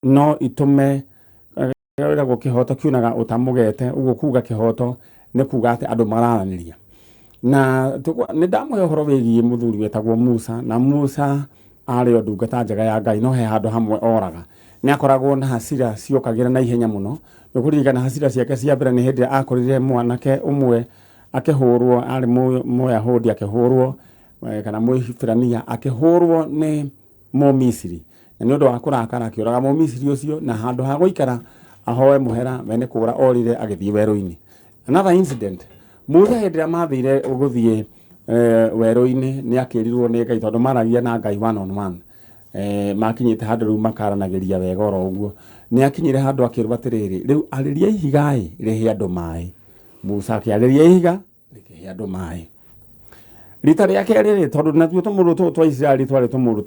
no itume go kihoto kiunaga utamugete ugo kuga kihoto ne kuga ati andu marananiria na ni ndamuhe horo wigie muthuri wetagwo Musa na Musa ari o ndungata njega ya Ngai no he handu hamwe oraga ni akoragwo na hasira ciokagira na ihenya muno nukuririkana hasira ciake cia mbere ni hindi akorire mwanake umwe akihurwo ari Muyahudi akihurwo kana Muhibirania akihurwo ni Mumisiri na ni undu wa kurakara akiuraga Mumisiri ucio na handu ha guikara ahoe muhera wene kura orire agithie weru-ini. Another incident, Musa hindira mathire uguthie weru-ini ni akirirwo ni Ngai tondu maragia na Ngai one on one. Makinyite handu riu makaranagiria wega oro uguo ni akinyire handu akirwa atiriri riu ariria ihigai rihe andu mai. Musa akiariria ihiga rihe andu mai. Rita ria keriri tondu nathuo tumuru twa Israeli twari tumuru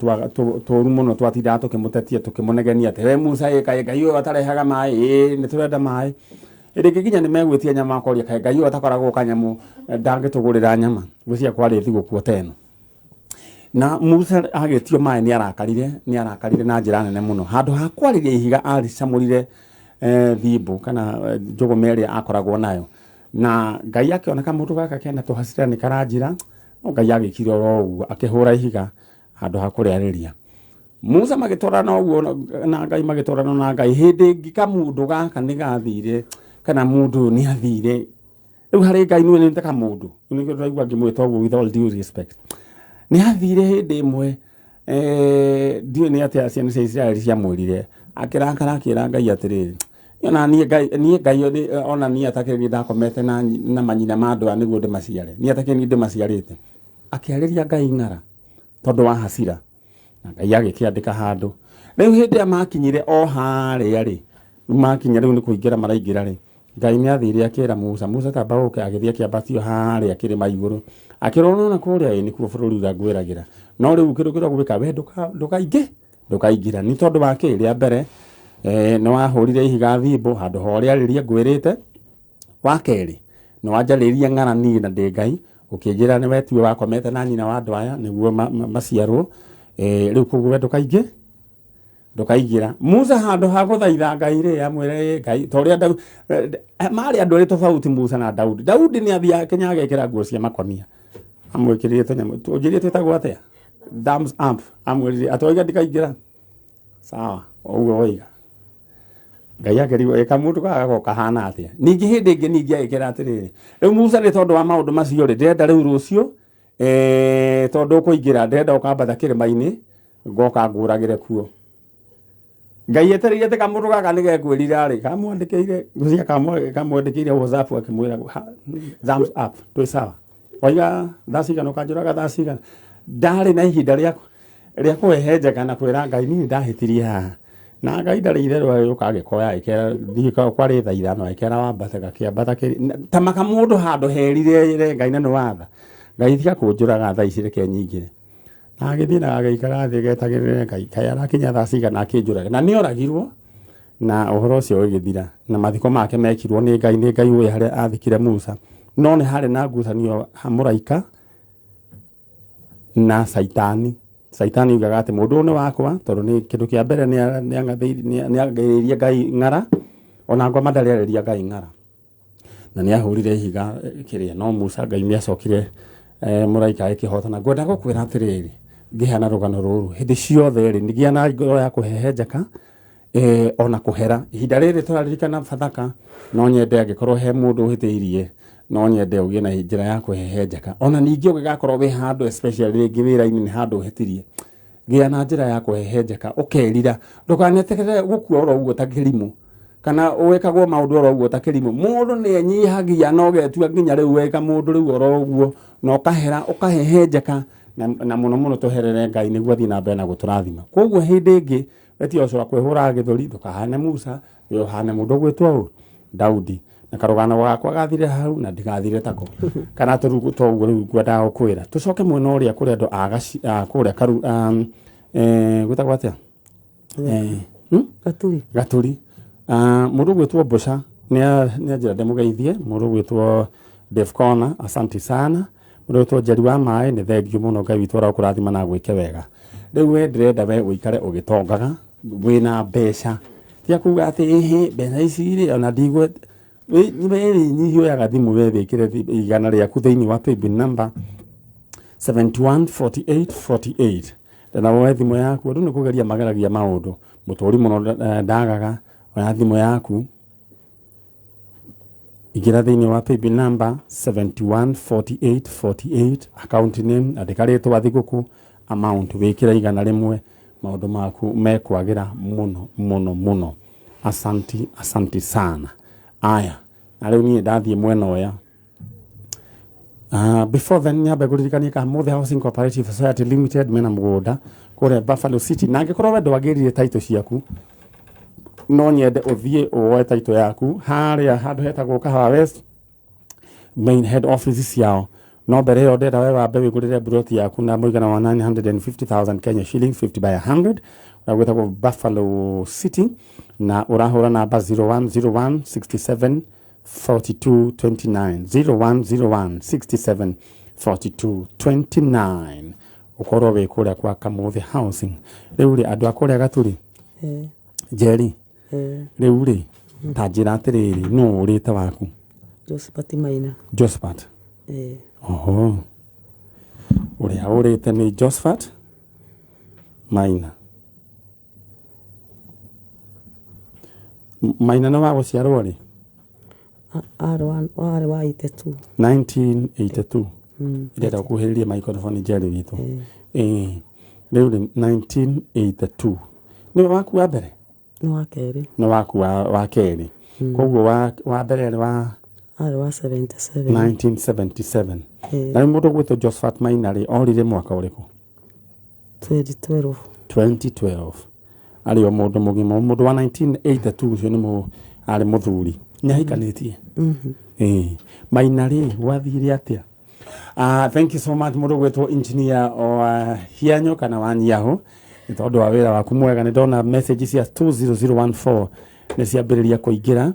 turu muno twatinda tukimutetia tukimunegenia ati we Musa eka Ngai uyu atarehaga mai ni turenda mai ringi ginya ni megwitia nyama akoria kae Ngai uyu atakoragwo kanyamu ndangitugurira nyama gwicia kwari thigukuo teno na Musa agitio mai ni arakarire na njira nene muno handu ha kwariria ihiga ari camurire thibu kana njugumeri akoragwo nayo na Ngai akioneka mundu gaka kena tuhasira ni karanjira Ngai agikire oro uguo akihura ihiga handu ha kuriariria Musa magitorana uguo na Ngai magitorana na Ngai hindi ngika mundu gaka ni gathire kana mundu ni athire riu hari Ngai ni ntaka mundu ni ngiraigua ngimwita uguo with all due respect ni athire hindi imwe dio ni atia ciana cia Israeli cia mwirire akirakara akira Ngai atiriri yona ni Ngai ona ni atakiri ndakomete na manyina mandu niguo ndimaciare ni atakiri ndimaciarite akiariria Ngai ng'ara tondu wa hasira na Ngai agikiandika handu riu hindi amakinyire o haria ri makinya riu ni kuingira maraingira ri Ngai ni athire akira Musa tabaruke agithie kiambatio haria kirima iguru akirona na kuria ni kuo bururi ra gwiragira no riu kirukira gwika we ndukaingira ni tondu wa kiria mbere no wahurire ihiga thibo handu horia riria ngwirite wa keri no wanjariria ng'ara ni na ndi Ngai ukinjira ni wetio wakomete na nyina wa andu aya niguo maciarwo riu kuguo ndukaigira Musa handu ha guthaitha Ngai ri amwire Ngai toria mari andu ri tofauti Musa na Daudi ni athia Kenya agekira nguo cia makonia amwikirire tunyamu tunjirite twitagwo atia thumbs up amwire atoiga ndikaingira sawa uguo oiga Ngai akiriwo eka mundu gago kahana atia ningi hindi ingi ningi agikira atiriri riu Musa ni tondu wa maundu macio ri ndenda riu rucio tondu kuingira ndenda ukambata kirima-ini ngoka nguragire kuo Ngai etereire te kamundu gaka ni gekwirira ri kamwandikire gucia kamwandikire WhatsApp akimwira thumbs up twi sawa oiga thacigana ukanjuraga thacigana ndari na ihinda ria kuhehenja kana kwira Ngai ni ndahitirie haha na Ngai ndari itherwa ukagikoya ikera thika kwari tha ithano ikera wambate gakiambata tamaka mundu handu herire Ngai na no watha Ngai thika kunjuraga tha icire ke nyingire na agithie na agaikara thi getagirire Ngai kaya arakinya thacigana akinjuraga na ni oragirwo na uhoro ucio ugithira na mathiko make mekirwo ni Ngai uyu haria athikire Musa no ni hari na ngucanio ha muraika na Saitani ugaga ati mundu ni wakwa tondu ni kindu kia mbere ni angariria Ngai ng'ara ona ngoma ndariariria Ngai ng'ara na ni ahurire ihiga kiria no Musa Ngai ni acokire muraika akihotana ngwenda gukwira atiriri ngihana rugano ruru hindi ciothe ri nigia na ngoro ya kuhehenjeka ona kuhera ihinda riri turaririkana Bathaka no nyende angikorwo he mundu uhitiirie no nyende ugie na njira ya kuhehenjeka ona ningi ugigakorwo wi handu especially ringi wira-ini ni handu uhitirie gia na njira ya kuhehenjeka ukerira ndukanetekere gukua oro uguo ta kirimu kana wekagwo maundu oro uguo ta kirimu mundu ni enyihagia no getua nginya riu weka mundu riu oro uguo no kahera ukahehenjeka na muno tuherere Ngai niguo athii na mbere na guturathima koguo hindi ingi wetio ucio kwihura githuri ndukahane Musa yo hane mundu gwitwo Daudi na karugana gakwa gathire hau na ndigathire tako kana turugu toguo riu ngwenda gukwira tucoke mwena uria kuri andu kuria karu gwitagwo atia gaturi mundu gwitwo Mbusha ni njira ndemugeithie mundu gwitwo Defcona asante sana mundu gwitwo Njeri wa mai ni thengio muno Ngai witu arakurathima na gwike wega riu we ndirenda we uikare ugitongaga wina mbeca tia kuga ati bena ici ri ona ndigwe ni hioyaga thimu wethikire igana riaku thiini wa paybill number 714848 na woe thimu yaku andu ni kugeria mageragia maundu mutori muno ndagaga ona thimu yaku igira thiini wa paybill number 714848 account name andika ritwa thiguku amount wikira igana rimwe maundu maku mekwagira muno asanti sana aya na riu ni ndathie mwena oya before then nyambe guririkania ka Mother Housing Cooperative Society Limited mena mugunda kure Buffalo City na ngikorwo we ndwagirire title ciaku no nyende uthie uoe title yaku haria handu hetagwo Kahawa West main head office ciao no mbere yo ndenda we wambe wigurire broti yaku na muigana wa 950,000 Kenya shillings 50 by 100 uragwetagwo Buffalo City na urahura namba 0101 67 42 29 0101 67 42 29 ukorwo we kuria kwa Kamothe Housing riu ri andu akuria gaturi Nyeri riu ri tanjira atiriri no urite waku Josephat Maina Josephat oho uria urite ni Josephat Maina Maina no wago ciarwo ri are wa 82 1982 ndenda kuhiriria microphone Nyeri witu riu 1982 ni waku wa mbere no waku wa keri koguo wa mbere wa are wa 77 1977 na mundu gwitwo Josephat Maina ri orire mwaka uriku 2012 ari o mundu mugima mundu wa 1982 ucio ni ari muthuri nyahikanitie Maina ri wathire atia thank you so much mundu gwitwo engineer o hianyo kana wanyaho tondu wa wira waku mwega ni ndona message cia 20014 ni ciambiriria kuingira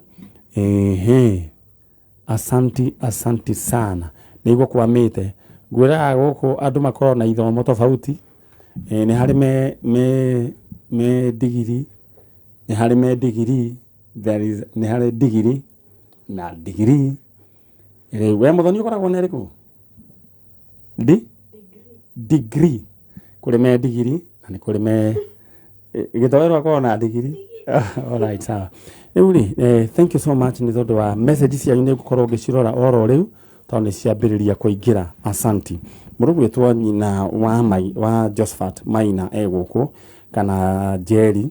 asanti sana niguo kwamite ngwira guku andu makorwo na ithomo tofauti ni hari me degree ni hari me degree there is ni hari degree na degree we muthoni ukoragwo na riku degree kuri me degree na ni kuri me gitowero akona na degree alright sawa uri thank you so much ni tondu wa message cia ine gukorwo ngicirora oro riu tondu ciambiriria kuingira asanti murugu wetwo nyina wa Josephat Maina guku kana Nyeri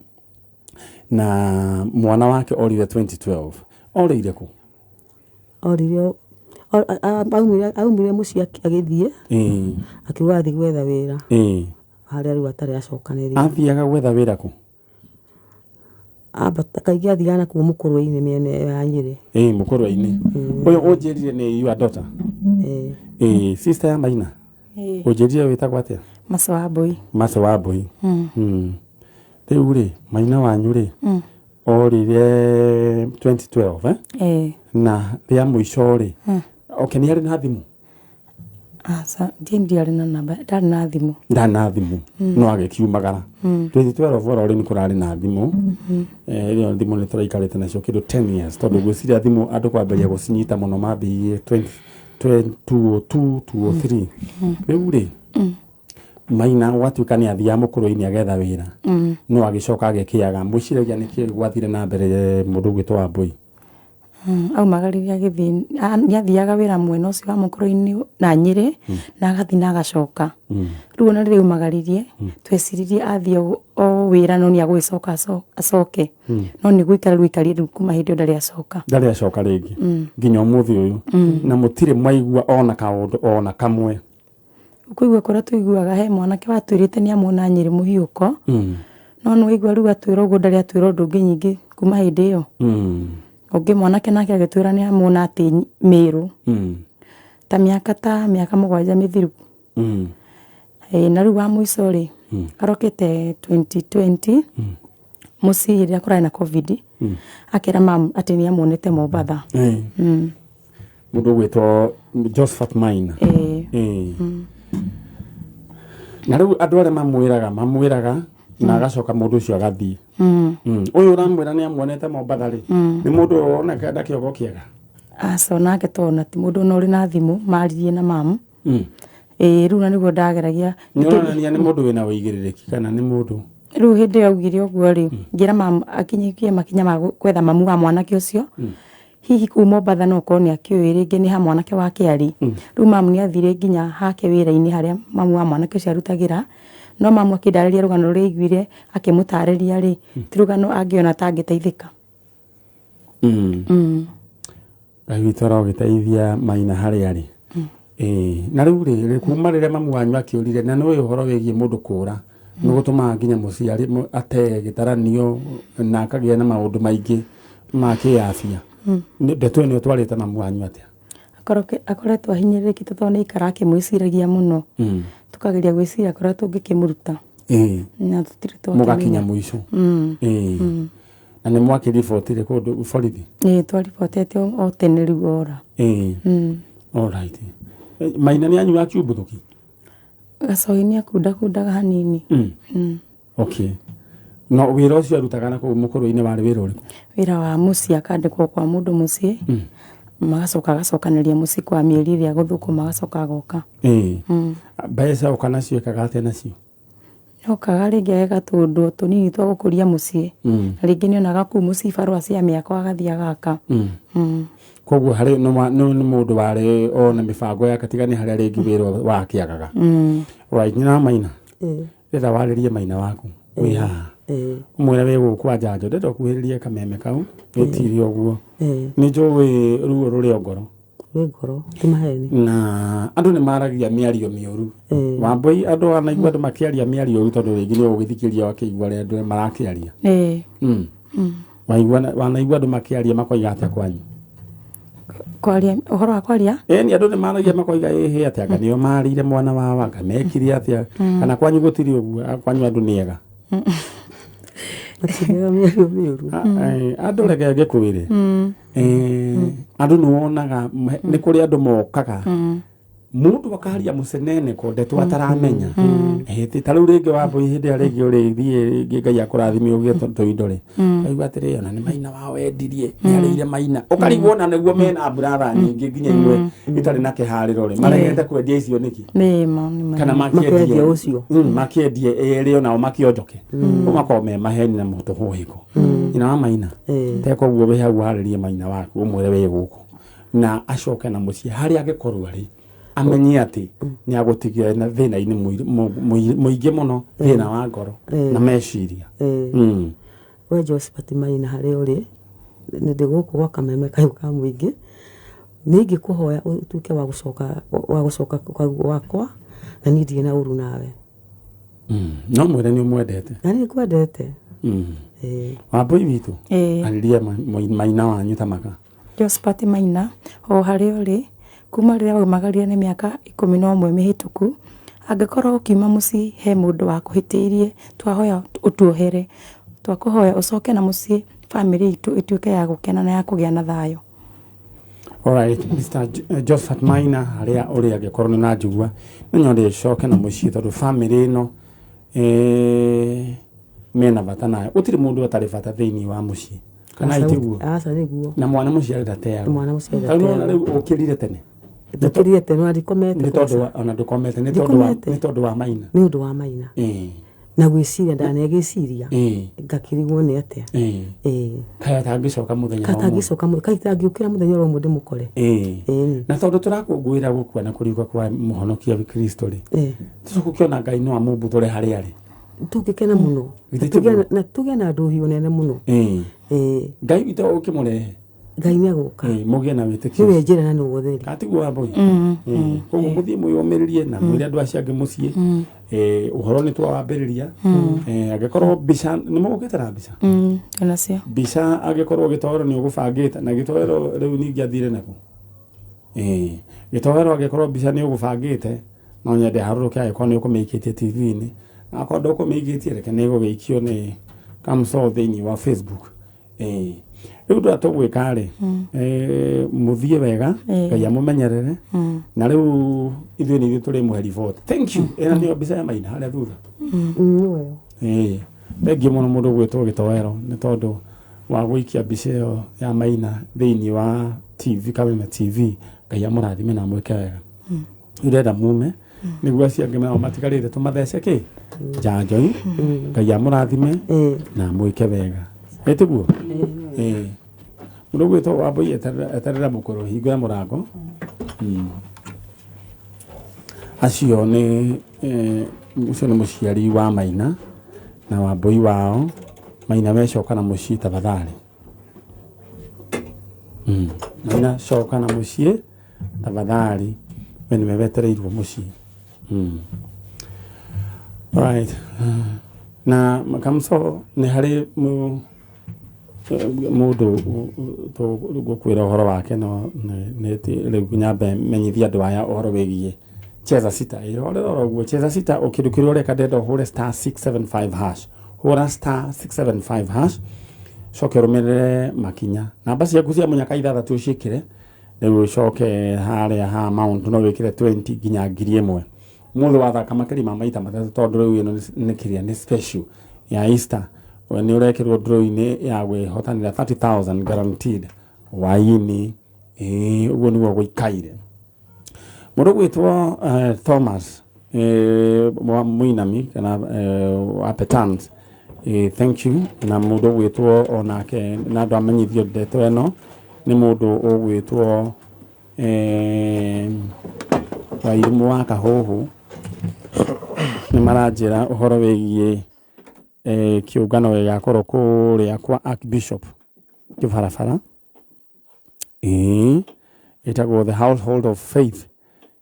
na mwana wake orire 2012 orire ku orire aumire muci agithie akiuga athi gwetha wira haria riu atari acokaniria athiaga gwetha wira ku kaingĩ athiana kuo mũkũrũ-inĩ mĩena ya Nyeri mũkũrũ-inĩ ũyũ ũnjĩrire nĩ your daughter sister ya Maina ũnjĩrire wĩtagwo atĩa Mace wa Mbũi rĩu rĩ Maina wanyu rĩ orire 2012 na rĩa mũico rĩ okay nĩ harĩ na thimũ ndiari na namba ndari na thimũ no agĩkiumagara 2012 orori ni kurari na thimũ ĩyo thimũ nĩ tũraikarĩte nacio kĩndũ 10 years tondũ gwĩciria thimũ andũ kwambĩrĩria gũcinyita mũno mambirie 2002 rĩu rĩ Maina gwatuĩka nĩ athiaga mũkũrũ-inĩ agetha wĩra no agĩcoka agĩkĩaga mwĩciragia nĩkĩo gwathire na mbere mũndũ ũgwĩtwo wa Mbũi aumagariria githii ni athiaga wira mwena ucio wa mũkũrũ-inĩ na Nyeri na agathi na agacoka riu ona rĩu magaririe tweciririe athie o wira no ni agwicoka acoke no ni gwikara rĩu kuma hindi ndari acoka rĩngĩ nginya ũmũthĩ ũyũ na mũtirĩ maigua ona kaũndũ ona kamwe ukuigua kora tuiguaga he mwanake watwirite ni amona Nyeri mũhiũko no no igua rĩu atwira ũguo ndari atwira ũndũ ũngĩ nyingĩ kuma hindi ĩyo Oge mwanake nake agĩtwĩra nĩ amona atĩ Meru ta mĩaka 7 mĩthiru na rĩu wa mũico rĩ arokete 2020 mũciĩ rĩrĩa kũrarĩ na covid akĩra mam atĩ nĩ amonete Mombatha mũndũ gwĩtwo Josephat Maina na rĩu andũ arĩa mamwĩraga na agacoka mundu ucio agathii uyu uramwira ni amuonete Mombatha ri ni mundu ona kenda kiogo kiega aso nake tona ti mundu no ri na thimu maririe na mamu riu na niguo ndageragia nionania ni mundu wina uigiririki kana ni mundu riu hindi augire uguo ri ngira mamu akinyikie makinya ma kwetha mamu wa mwanake ucio hihi ku Mombatha no koni akioe ringi ni ha mwanake wake ari riu mamu ni athire nginya hake wira-ini haria mamu wa mwanake ucio arutagira no mamu akindariria rugano ruria igwire akimutariria ri ti rugano angiona tangiteithika Ngai witũ arogĩteithia Maina harĩa arĩ na rĩu rĩ kuma rĩrĩa mamu wanyu akĩũrire na nĩ ũhoro wĩgiĩ mũndũ kũũra nĩ gũtũmaga nginya mũciari ate gĩtaranio na akagĩa na maũndũ maingĩ ma kĩafia ndeto ĩno twarĩte mamu wanyu atĩa akoretwo ahinyĩrĩrĩkĩte tondũ nĩ ikara akĩmwĩciragia mũno tukageria gwĩciria kũrĩa tũngĩkĩmũruta na tũtirĩ twakĩmenya mũgakinya mũico na nĩ mwakĩribotire kũndũ borithi twaribotete o tene rĩu ora alright Maina nĩ anyu akiumbũthũki gacoĩ-inĩ akundakundaga hanini okay no wĩra ũcio arutaga na kũu mũkũrũ-inĩ warĩ wĩra ũrĩkũ wĩra wa mũciĩ akandĩkwo kwa mũndũ mũciĩ magacoka agacokanĩria mũciĩ kwa mĩeri ĩrĩa gũthũkũma agacoka agoka mbeca ũka nacio ekaga atĩa nacio okaga rĩngĩ ageka tũndũ tũnini twa gũkũria mũciĩ na rĩngĩ nĩonaga kuu mũciĩ barũa cia mĩako agathiĩ agaka koguo harĩ nĩ mũndũ warĩ ona mĩbango yake tigani harĩa rĩngĩ wĩra wakĩagaga right nyina Maina rĩrĩa warĩrie Maina waku wĩ haha mwĩra wĩ gũkũ njanjo ndenda ũkuhĩrĩrie kameme kau gĩtiri ũguo nĩ njũĩ ruo rũrĩ ngoro ti maheni na andũ nĩ maragia mĩario mĩũru Wambui andũ wanaigua andũ makĩaria mĩario ũru tondũ rĩngĩ nĩ ũgũgĩthikĩria wakĩigua arĩa andũ marakĩaria wanaigua andũ makĩaria makoiga atĩa kwanyu kwaria ũhoro wa kwaria nĩ andũ nĩ maragia makoiga ĩhĩ atĩa anga nĩo marĩire mwana wao anga mekire atĩa kana kwanyu gũtirĩ ũguo kwanyu andũ nĩ ega andũ reke ngĩkwĩre andũ nĩ wonaga nĩ kũrĩ andũ mokaga mũndũ akaria mũceneneko ndeto ataramenya ta rĩu rĩngĩ Wambui hĩndĩ ĩrĩa rĩngĩ ũrĩthiĩ rĩngĩ Ngai akũrathime ũgĩe tũindo rĩ aigua atĩrĩ ona nĩ Maina wao endirie nĩ arĩire Maina ũkarigwo ona nĩguo mena brother nyingĩ nginya imwe itarĩ na kĩharĩro rĩ maregete kwendia icio nĩkĩ kana makĩendie ũcio makĩendie erĩ onao makĩonjoke ũmakorwo me maheni na mũtũhũhĩko nyina wa Maina teka ũguo wĩ hau harĩrie Maina waku ũmwĩre wĩ gũkũ na acoke na mũciĩ harĩa angĩkorwo arĩ amenye atĩ nĩ agũtigĩra na thĩna-inĩ mũingĩ mũno thĩna wa ngoro na meciria we Josephat Maina harĩa ũrĩ nĩ ndĩgũkũ gwa kameme kau ka mũingĩ nĩ ingĩkũhoya ũtuĩke wa gũcoka gwakwa na niĩ ndirĩ na ũru nawe no mwĩre nĩ ũmwendete na nĩ kwendete Wambui witũ arĩria Maina wanyu ta maka Josephat Maina o harĩa ũrĩ kuma rĩrĩa waumagarire nĩ mĩaka 11 mĩhĩtũku angĩkorwo ũkiuma mũciĩ he mũndũ wakũhĩtĩirie twahoya ũtuohere twakũhoya ũcoke na mũciĩ family itũ ĩtuĩke ya gũkena na ya kũgĩa na thayũ alright Mr. Josephat Maina harĩa ũrĩ angĩkorwo nĩ na njigua nĩ nyonire coke na mũciĩ tondũ family ĩno mena bata nayo gũtirĩ mũndũ atarĩ bata thĩinĩ wa mũciĩ kana itiguo na mwana mũciari ndateagwo rĩu ũkĩrire tene ndakĩrire tene ndikomete nĩ tondũ ona ndũkomete nĩ tondũ wa Maina nĩ ũndũ wa Maina na gwĩciria ndanegĩciria ngakĩrigwo nĩ atĩa kaya tangĩcoka mũthenya kaya tangĩũkĩra mũthenya ũmwe ndĩmũkore na tondũ tũrakũngũĩra gũkua na kũriũka kwa mũhonokia Kristo rĩ tũkũkĩona Ngai no amũmbũthũre harĩa arĩ tũngĩkena mũno na tũgĩe na ndũhi nene mũno Ngai witũ ũkĩmũrehe Ngai nĩ agũka mũgĩe na wĩtĩkio nĩwe njĩra na nĩ ũtheri katiguo Wambui koguo mũthiĩ mwĩyũmĩrĩrie na mwĩre andũ acio angĩ mũciĩ ũhoro nĩ twawambĩrĩria angĩkorwo mbica nĩ mũgũkĩte na mbica onacio mbica angĩkorwo gĩtoero nĩ ũgũbangĩte na gĩtoero rĩu ningĩ athire nako gĩtoero angĩkorwo mbica nĩ ũgũbangĩte no nyende harũrũke angĩkorwo nĩ ũkũmĩikĩtie TV-inĩ na akorwo ndũkũmĩikĩtie reke nĩ gũgĩikio nĩ Kamso thĩinĩ wa Facebook rĩu ndũ atũgwĩka rĩ mũthiĩ wega Ngai amũmenyerere na rĩu ithuĩ nĩ ithuĩ tũrĩ mũhe riboti thank you ĩna nĩyo mbica ya Maina harĩa thutha Bengi muno mundu gwitwo Gitowero ni tondu wa gwikia mbica iyo ya Maina thiini wa TV Kameme TV Ngai amurathime na mweke wega urenda mume niguo aciange mao matigarire tumathece ki njanjo Ngai amurathime na mweke wega etiguo mundu gwitwo Wambui eterera mukuru hingura murango acio ni ucio ni muciari wa Maina na Wambui wao Maina wecoka na mucii tafadhali Maina coka na mucii tafadhali we niwe wetereirwo mucii right na makamso ni hari mundu gukwira uhoro wake no neti riu nyambe menyithia andu aya uhoro wigie cheza sita iyo rero cheza sita ukirukira ureka ndenda uhure *675# hura *675# coke rumirire makinya namba ciaku cia munyaka ithathatu uciikire riu coke haria ha amount no wikire 20 ginya 1,000 muthe wathaka makiri ma maita mathatu tondu riu ino ni kiria ni special ya Easter ni urekirwo draw-ini ya gwihotanira 30,000 guaranteed waini uguo niguo gwikaire mundu gwitwo Thomas muinami kana apetant thank you na mundu gwitwo onake na andu amenyithio ndeto eno ni mundu ugwitwo wairimu wa kahuhu ni maranjira uhoro wigie kiungano gigakorwo kuria kwa Archbishop kibarabara itagwo the Household of Faith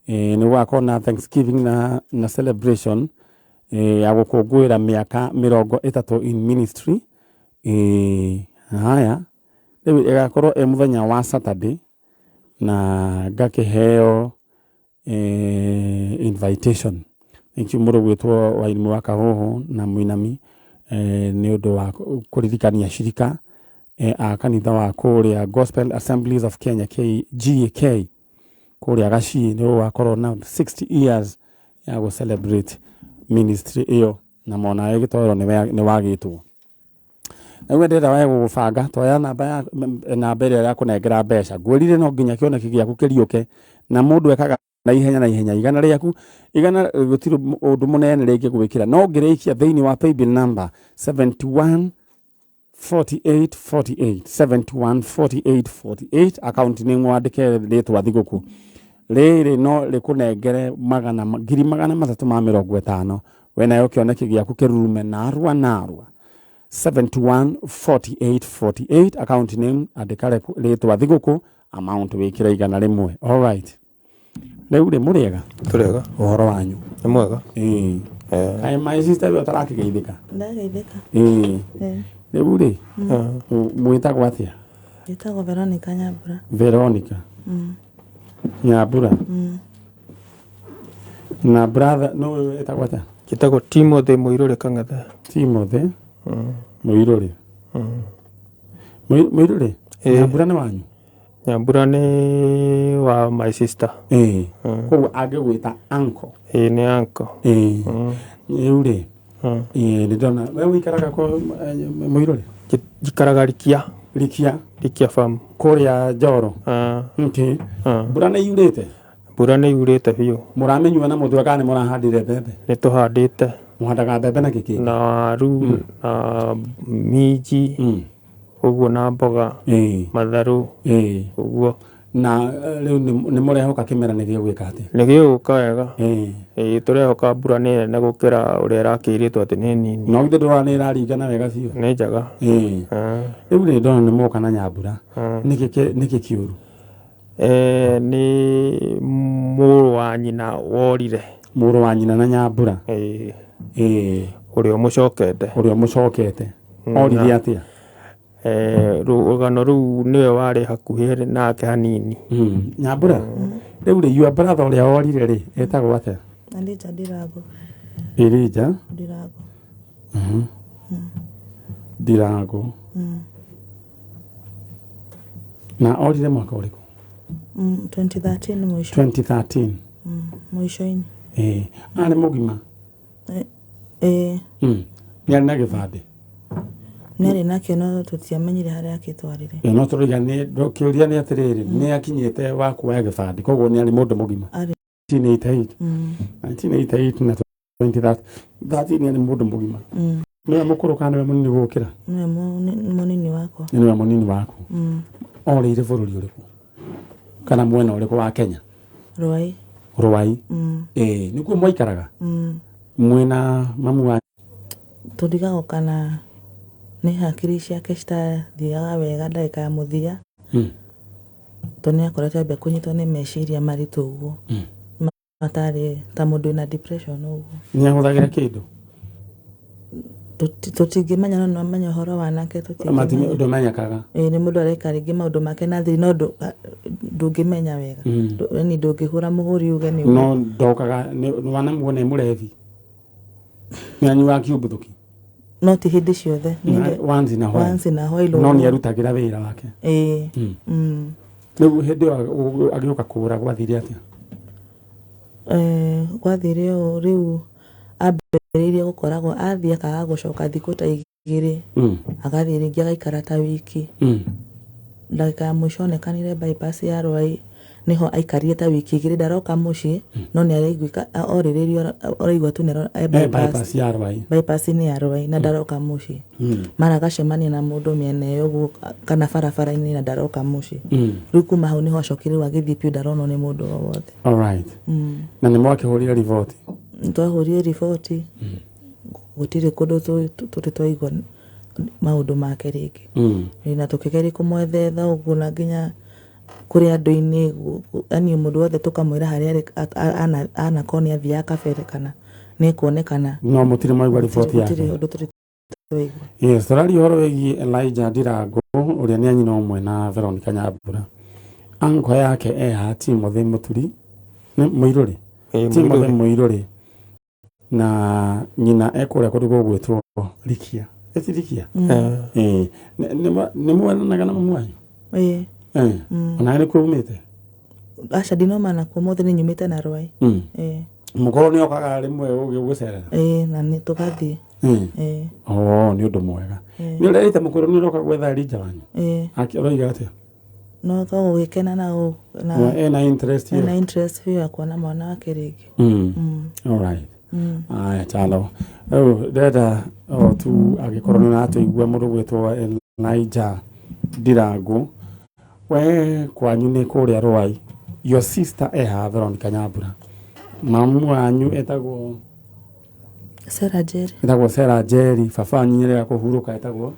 ni gwakorwo na Thanksgiving na celebration ya gukungwira miaka 30 in ministry haya riu igakorwo muthenya wa Saturday na ngakiheo invitation thank you mundu gwitwo wairimu wa kahuhu na muinami ni undu wa kuririkania shirika a kanitha wa kuria Gospel Assemblies of Kenya GAK kuria gaci ni wakorwo na 60 years ya go celebrate ministry iyo na mona Gitowero ni wagitwo na wendera wa gubanga toya namba ire ya kunengera mbeca ngurire no nginya kioneki giaku kiriuke na mundu ekaga na ihenya igana riaku igana gutiru undu munene ringi gwikira no ngirikia thiini wa paybill number 714848 account ni ngwandike ritwa thiguku riri no rikunengere ngiri 350 wena ukioneki giaku kirume narwa 714848 account name andikare ritwa thiguku amount wikira igana rimwe all right riu ri muriega turega uhoro wanyu ni mwega ai my sister we tarakigeithika ndageithika riu ri mwitagwo atia nditagwo Veronica Nyambura Nyambura na brother no etagwo atia kitagwo Timothy Muiruri Kangatha Timothy Muiruri Muiruri Nyambura ni wanyu Nyambura ni wa my sister ko agewita uncle ni uncle uri ni dona we wikaraga ko Muiruri jikaraga Rikia farm kuria Njoro okay mbura ni yurite biu muramenywa na mutwe kana murahandire mbembe ni tuhandite muhandaga mbembe na kiki na waru na minji uguo na mboga matharu uguo na riu ni murehoka kimera ni gwika ati ni giguka wega turehoka mbura ni na gukira uria rakiritwo ati ni nini no ndwa ni raringana wega biu ni njaga riu ni ndona ni muka na Nyambura niki kiuru ni muru wa nyina worire na Nyambura uria mucokete orire atia rugano ru niwe wari hakuhi nake hanini Nyambura riu ri your brother uria orire ri etagwo atia Elija Dirago na orire mwaka uriku 2013 mwisho ini ari mugima Nĩarĩ na gĩbandĩ. Nĩarĩ nakĩo no tũtiamenyire harĩa akĩtwarire. No tũrĩga kĩũria nĩ atĩrĩrĩ nĩ akinyĩte wa kuoya gĩbandĩ koguo nĩarĩ mũndũ mũgima. 1988 na 2013 nĩarĩ mũndũ mũgima. Nĩwe mũkũrũ kana nĩwe mũnini gũkĩra? Nĩwe mũnini wakwa. Nĩwe mũnini waku. Orĩire bũrũri ũrĩkũ? Kana mwena ũrĩkũ wa Kenya? Rwai. Rwai. Nĩkuo mwaikaraga? Mwena mamu wa tũndigagwo kana nĩ hakiri ciake citathiaga wega ndagĩka ya mũthia. Tondũ nĩakoretwo ambia kũnyitwo nĩ meciria maritũ ũguo. Matarĩ ta mũndũ wĩna depression ũguo. Nĩahũthagĩra kĩndũ? Tũtingĩmenya no nĩwamenya ũhoro wanake tũtingĩmenya. Ndũmenyekaga? Nĩ mũndũ areka rĩngĩ maũndũ make na thiri no ndũngĩmenya wega. Yaani ndũngĩhũra mũhũri uge nĩ. No ndokaga wanamuona mũrevi. Nĩanyuaga kiumbũthũki? No ti hĩndĩ ciothe. Once in a while. No nĩarutagĩra wĩra wake. Rĩu hĩndĩ ĩyo agĩũka kũgũra gwathire atĩa? Gwathire ũũ rĩu ambĩrĩirie gũkoragwo athiĩ akaga gũcoka thikũ ta igĩrĩ. Agathiĩ rĩngĩ agaikara ta wiki. Ndagĩka ya mũico onekanire bypass ya Rwai niho aikarire ta wiki igĩrĩ ndaroka mũciĩ no nĩaraigua orĩrĩrio oraigua tu nero bypass ya Rwai. Bypass ni ya Rwai na ndaroka mũciĩ. Mara gacemania na mũndũ mĩena ĩyo ũguo kana barabara-inĩ na ndaroka mũciĩ. Rĩu kuma hau niho acokire rĩu agĩthiĩ piũ ndaronwo nĩ mũndũ o wothe. Alright. Na nĩmwakĩhũrire riboti? Twahũrire riboti. Gũtirĩ kũndũ tũrĩ twaigua maũndũ make rĩngĩ. Na tũkĩgeria kũmwethetha ũguo na nginya kũrĩ andũ-inĩ yaani mũndũ wothe tũkamwĩra harĩa anakorwo nĩ athiaga kabere kana nĩkuonekana. No mũtirĩ mwaigua riboti yake? Gũtirĩ ũndũ tũrĩ twaigua. Yes, tũraria ũhoro wĩgiĩ Elijah Ndirango ũrĩa nĩ anyina ũmwe na Veronica Nyambura. Anko yake eha Timothy Mũturi Mũirũrĩ. Timothy Mũirũrĩ na nyina ekũrĩa kũndũ gũgwĩtwo Rikia. Eti Rikia? Nĩ mwananaga na mamu wanyu? Ona nĩ kuumĩte? Aca ndinoma kuo mothe nĩ nyumĩte na Rwai. Mũkorwo nĩ okaga rĩmwe ũgĩgũcerera? Na nĩ tũgathiĩ. Nĩ ũndũ mwega. Nĩ ũrerĩte mũkũrũ nĩ ũroka gwetha Elijah wanyu? Oiga atĩa? No to gũgĩkena na ena interest hiyo? Ena interest hiyo ya kuona mwana wake rĩngĩ. Alright. Aya chalo. Ndĩrenda tu agĩkorwo nĩ ũratũigua mũndũ gwĩtwo Elijah Ndirango. We kwanyu nĩ kũrĩa Rwai. Your sister eha Veronica Nyambura. Mamu wanyu etagwo Sarah Jerry. Etagwo Sarah Jerry. Baba wanyu nyerera kũhurũka etagwo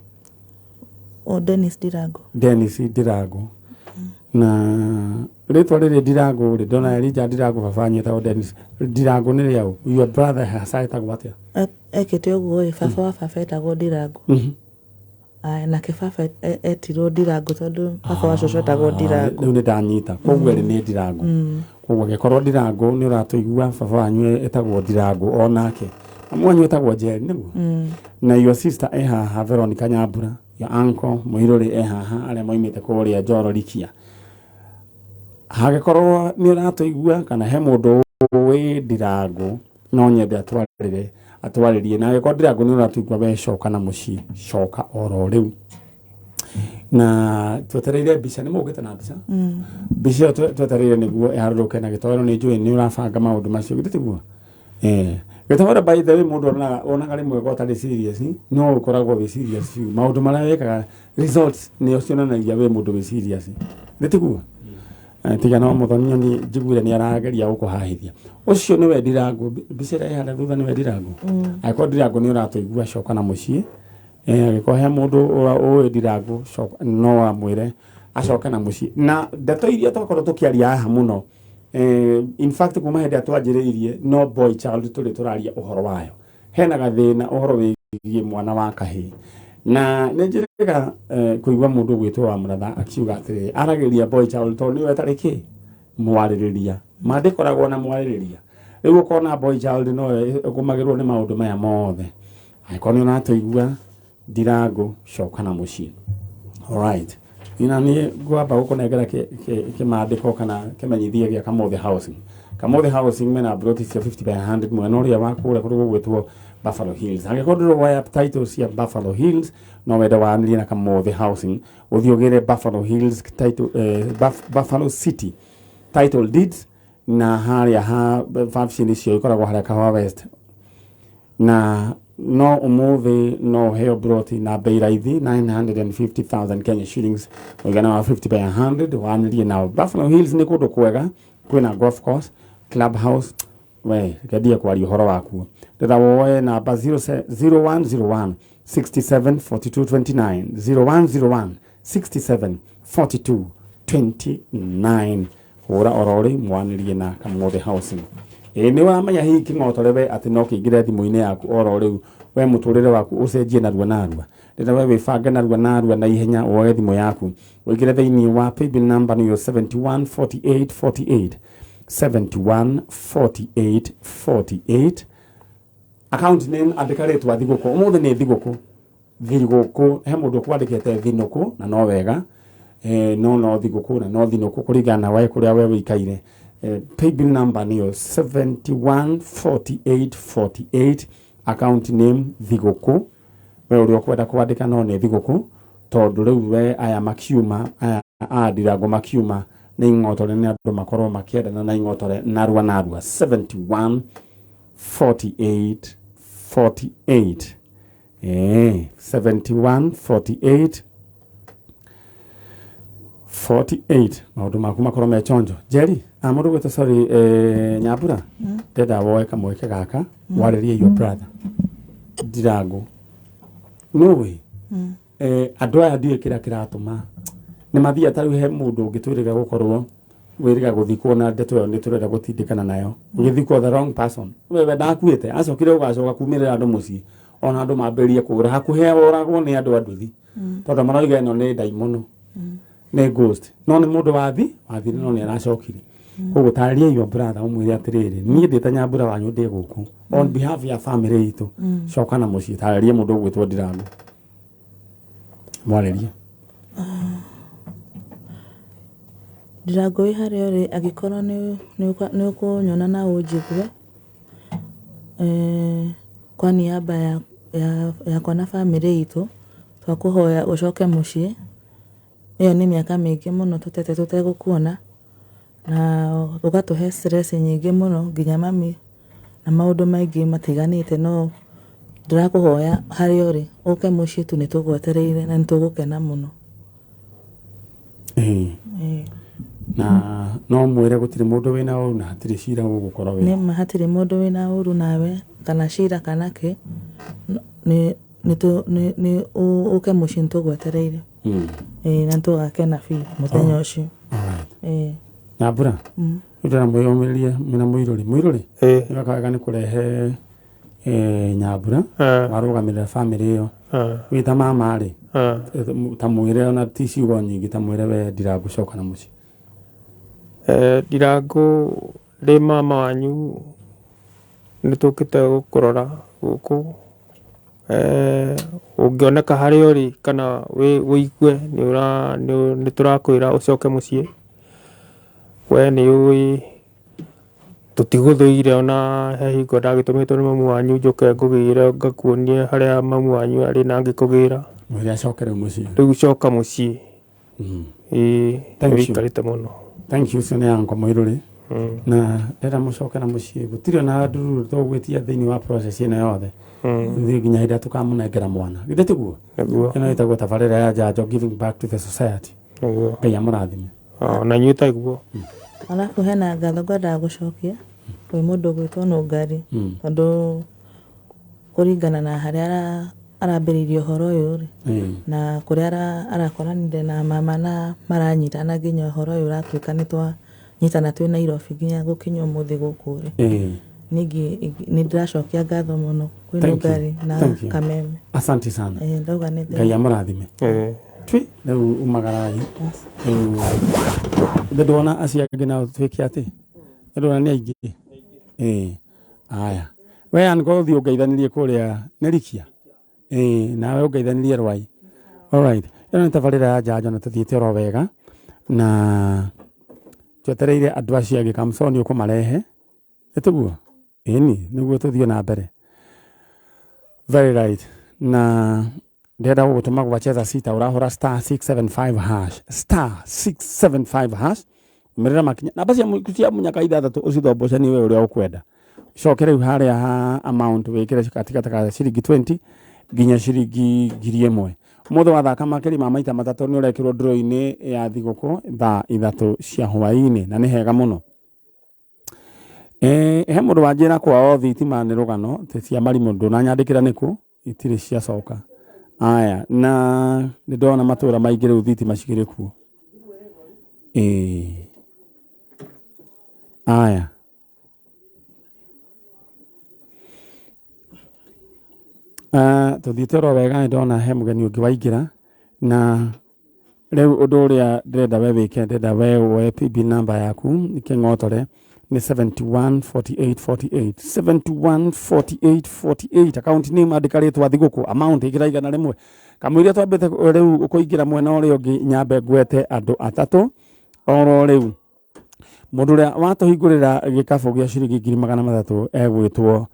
Dennis Ndirango. Dennis Ndirango. Na rĩtwa rĩrĩ Ndirango rĩ ndona Elijah Ndirango baba wanyu etagwo Dennis Ndirango nĩ rĩau. Your brother hasa etagwo atĩa? Ekĩte ũguo baba wa baba etagwo Ndirango. Na kĩbaba etirwo Ndirango tondũ baba wa cũcũ etagwo Ndirango. Rĩu nĩ ndanyita. Koguo rĩ nĩ Ndirango. Koguo angĩkorwo Ndirango nĩ ũratũigua baba wanyu etagwo Ndirango onake. Mamu wanyu etagwo Jerry nĩguo? Na your sister eha Veronica Nyambura. Your uncle Mũirũrĩ eha arĩa moimĩte kũrĩa Njoro Rikia. Hagĩkorwo nĩ ũratũigua kana he mũndũ wĩ Ndirango no nyende atwarĩrie na agĩkorwo Ndirango nĩ ũratũigua we coka na mũciĩ coka oro rĩu. Na twetereire mbica nĩ mũgĩte na mbica? Mbica twetereire nĩguo ĩharũrũke na gĩtoro nĩ njũĩ nĩ ũrabanga maũndũ macio gĩtĩguo. Gĩtoro by the way mũndũ onaga rĩmwe gũtarĩ serious no ũkoragwo wĩ serious biũ. Maũndũ marĩa wĩkaga results nĩ cionanagia wĩ mũndũ wĩ serious. Gĩtĩguo? Tiga no mũthonio nĩ njiguire nĩ arageria gũkũhahithia. Ũcio nĩwe Ndirango. Mbica ĩrĩa ĩhana thutha nĩwe Ndirango. Angĩkorwo Ndirango nĩ ũratũigua coka na mũciĩ. Angĩkorwo he mũndũ ũĩ Ndirango no amwĩre acoke na mũciĩ. Na ndeto iria twakorwo tũkĩaria haha mũno in fact kuma hĩndĩ twanjĩrĩirie no boy child tũrĩ tũraria ũhoro wayo. Hena gathĩna ũhoro wĩgiĩ mwana wa kahĩĩ. Na nĩ njĩrĩga kũigua mũndũ gwĩtwo wa mũratha akiuga atĩrĩrĩ aragĩria boy child tondũ nĩwe tarĩ kĩ mwarĩrĩria. Mandĩkoragwo na mwarĩrĩria. Rĩu ũkona boy child no ũkũmagĩrwo nĩ maũndũ maya mothe. Angĩkorwo nĩ ũratũigua Ndirango coka na mũciĩ. Alright. Ina nĩ ngwamba gũkũnengera kĩmandĩko kana kĩmenyithia gĩa Kamothe Housing. Kamothe housing mena broti cia 50 by 100 mwena uria wa kura kuri gwetwo Buffalo Hills. Angikorwo wa titles cia Buffalo Hills no wenda waanĩrie na Kamothe housing uthiogere Buffalo Hills title Buffalo City title deeds na haria ha vaccine cio ikoragwo haria Kahawa West na no umuthi no heo broti na bei raithi 950,000 Kenya shillings wigana wa 50 by 100 waanĩrie na Buffalo Hills ni kundu kwega kwina golf course clubhouse we gadia kwari horo waku ndetha woe namba 0101 67 42 29 0101 67 42 29 hura orori mwanĩrie na Kamothe housing ni wamenya hihi king'otorewe ati no kĩingĩre thimũ-inĩ yaku oro rĩu we mũtũrĩre waku ũcenjie narua narua ndetha we wĩbange narua narua na ihenya woe thimũ yaku wĩkĩre thĩinĩ wa paybill number nĩyo 714848 714848 account name andĩka rĩtwa thigũkũ ũmũthĩ nĩ thigũkũ he mũndũ kwandĩkĩte thinũkũ na no wega no thigũkũ na no thinũkũ kũringana na we kũrĩa we wĩikaire paybill number nĩyo 714848 account name thigũkũ we ũrĩa ũkwenda kwandĩka no nĩ thigũkũ tondũ rĩu we aya makiuma aya Ndirango makiuma nĩ ing'otore nĩ andũ makorwo makĩendana na ing'otore narua 714848 714848 maundu maku makorwo me chonjo Jerry amundu gwita sorry Nyambura ndenda woe kamweke gaka warĩrie your brother Ndirango no way andũ aya ndiĩ kĩrĩa kĩratũma nĩ mathia tarĩu he mũndũ ũngĩtwĩrĩga gũkorwo wĩrĩga gũthikwo na ndeto ĩyo nĩ tũrenda gũtindĩkana nayo ũgĩthikwo the wrong person wewe ndakuĩte acokire ũgacoka kumĩrĩra andũ mũciĩ ona andũ mambĩrĩrie kũgũra hakuhĩ oragwo nĩ andũ anduthi tondũ maroiga ĩno nĩ ndaimono nĩ ghost no nĩ mũndũ wathi no nĩ aracokire koguo tarĩria your brother ũmwĩre atĩrĩrĩ niĩ ndĩta Nyambura wanyu ndĩ gũkũ on behalf ya family itũ coka na mũciĩ tarĩria mũndũ ũgwĩtwo Ndirango mwarĩrie Ndirango wĩ harĩa ũrĩ angĩkorwo nĩ ũkũnyona na ũnjigue kwa niaba yakwa na family itũ twakũhoya ũcoke mũciĩ ĩyo nĩ mĩaka mĩingĩ mũno tũtegũkuona na ũgatũhe stress nyingĩ mũno nginya mami na maũndũ maingĩ matiganĩte no ndĩrakũhoya harĩa ũrĩ ũke mũciĩ tu nĩ tũgwetereire na nĩ tũgũkena mũno na no mwĩre gũtirĩ mũndũ wĩna ũru na hatirĩ cira ũgũkorwo wĩ nĩma hatirĩ mũndũ wĩna ũru nawe kana cira kana kĩ nĩ ũke mũciĩ nĩ tũgwetereire na tũgakena biũ mũthenya ũcio Nyambura ndĩra mwĩyũmĩrĩrie mwĩna mũirũrĩ nĩwakawega nĩ kũrehe Nyambura warũgamĩrĩra family ĩyo wĩ ta mama-rĩ ta mwĩre ona ti ciugo nyingĩ ta mwĩre we Ndirango coka na mũciĩ Ndirango ndĩ mama wanyu nĩ tũkĩte gũkũrora gũkũ ũngĩoneka harĩa ũrĩ kana wĩigue nĩ tũrakwĩra ũcoke mũciĩ we nĩ ũĩ tũtigũthũire ona he hingo ndagĩtũmĩtwo nĩ mamu wanyu njũke ngũgĩire ngakuonie harĩa mamu wanyu arĩ na ngĩkũgĩra mwĩre acoke rĩu mũciĩ rĩu coka mũciĩ wĩikarĩte mũno thank you sene yangu mũirũrĩ na ndĩra mũcoke na mũciĩ gũtirĩ na ndururu tũgwĩtia thĩinĩ wa process ĩno yothe thiĩ nginya hĩndĩ tũkamũnengera mwana githĩ tiguo ĩno ĩtagwo tabarĩra ya njanjo giving back to the society Ngai amũrathime na inyuĩ taiguo alafu hena ngatho ngwendaga gũcokia kwĩ mũndũ ũgwĩtwo Nũngari tondũ kũringana na harĩa arambĩrĩirie ũhoro ũyũ na kũrĩa arakoranire na mama na maranyitana nginya ũhoro ũyũ ũratuĩka nĩ twanyitana twĩ Nairobi nginya gũkinya ũmũthĩ gũkũ ningĩ nĩ ndĩracokia ngatho mũno kwĩ Nũngari na Kameme asante sana ndauga nĩ Ngai amũrathime twi rĩu umagarai ndona acio angĩ nao twĩke atĩ ndona nĩ aingĩ aya we ango ũthiĩ ũngeithanirie kũrĩa Nerikia nawe ũngeithanirie Rwai alright ĩno nĩ tabarĩra ya njanjo na tũthiĩte oro wega na twetereire andũ acio angĩ Kamsoni ũkũmarehe Etuguo eni niguo tuthie na mbere. Very right. Na ndenda gutuma gwacheza sita urahora star 675 hash star 675 hash umerera makinya na basi cia munyaka ithathatu ucithomboca ni we uria ukwenda cokere haria ha amount wikire katika ciringi 20 ginya ciringi 1000 muthe wathaka makiri ma maita matatu ni urekirwo draw-ini ya thiguku thaa ithatu cia hwaini na ni hega muno. He mundu wanjira kwao thitima ni rugano te cia marimo ndunanyandikira niku itire cia coka. Aya na ndona matura maingi riu thitima cigire kuo. Aya tuthite ro wega ndona he mugeni ungi waingira na riu undu uria ndenda we wike ndenda we PB number yaku ikengotore ni 714848 714848 account name andikaritwa thiguku amount igiraigana rimwe kamwire twambite riu ukuingira mwena uria ungi nyambe gwete andu atatu oro riu mundu uria watuhingurira gikabu gia ciringi 300 egwitwo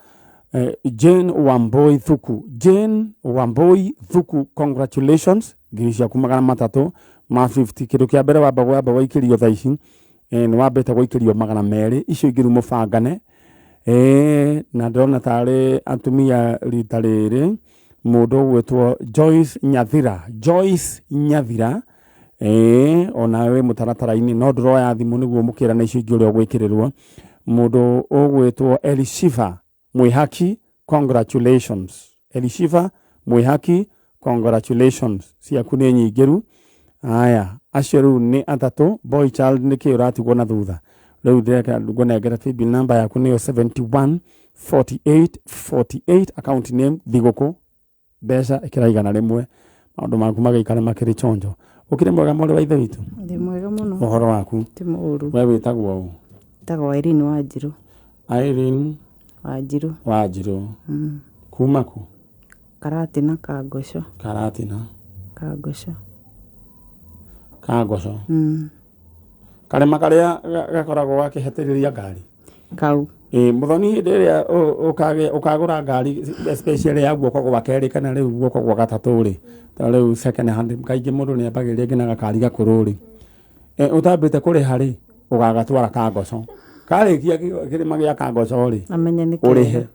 Jane Wamboi Thuku. Jane Wamboi Thuku, congratulations. Girisha kumagana matatu ma 50 kiru kia mbere wamba waikirio thaici ni wambete gwikirio magana meri icio igiru mubangane na ndona tari atumia rita riri mundu gwitwo Joyce Nyathira ona we mutaratara-ini no ndroya thimu niguo mukira na icio ingi uria gwikirirwo mundu ugwitwo Elishiva Mwihaki, congratulations. Elishiva Mwihaki, congratulations. Ciaku ni nyingiru. Aya, acio riu ni atatu. Boy child ni ki uratigwo na thutha. Riu ndeka ngunengera PB number yaku ni 714848 account name thiguku mbeca ikiraigana rimwe maundu maku magaikara makiri chonjo. Ukire mwega mwari wa ithe witu. Ndi mwega muno. Uhoro waku ti muru. We witagwo u? Tagwo Irene Wanjiru. Irene Wanjiru. Kuma ku? Karatina Kagosho. Karatina Kagosho. Karema karia gakoragwo gakihetiriria ngari kau muthoni hindi iria ukagura ngari especially ya guoko gwa keri kana riu guoko gwa gatatu ri ta riu second hand kaingi mundu ni ambagiria ngina gakari gakuru ri utambite kuri hari ugagatwara Kagosho karikia kirima gia Kagosho ri amenye ni urihe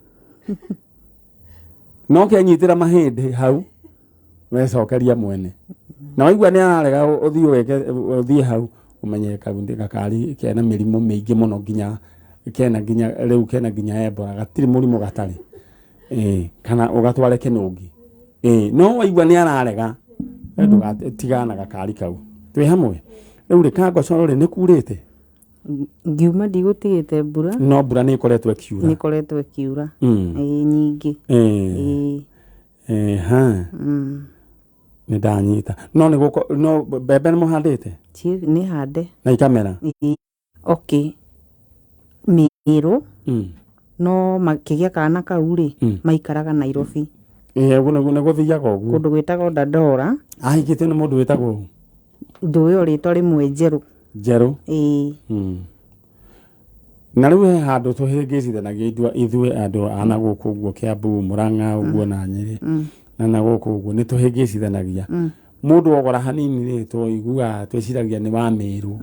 no kenyitira mahindi hau wecokeria mwene na waigua ni ararega uthie hau umenye kabundi gakari kena mirimo mingi muno nginya riu kena nginya Ebola gatiri murimo gatari kana ugatware kinungi no waigua ni ararega ndu gatigana gakari kau twi hamwe riu ri Kagosho ri ni kurite ngiuma ndigutigite mbura no mbura ni ikoretwo ikiura nyingi ni ndanyita no ni guko no bebe ni muhandite ni hande na ikamera okay Meru no makigia kana kau ri maikaraga Nairobi gune guthiaga uguo kundu gwitagwo Dandora ahigite ni mundu witagwo nduyo ritwa rimwe Njeru na riu he handu tuhingicithanagia ithue andu ana guku uguo Kiambu Murang'a uguo na Nyeri na guku uguo ni tuhingicithanagia mundu ogora hanini ri tuigua twiciragia ni wa Meru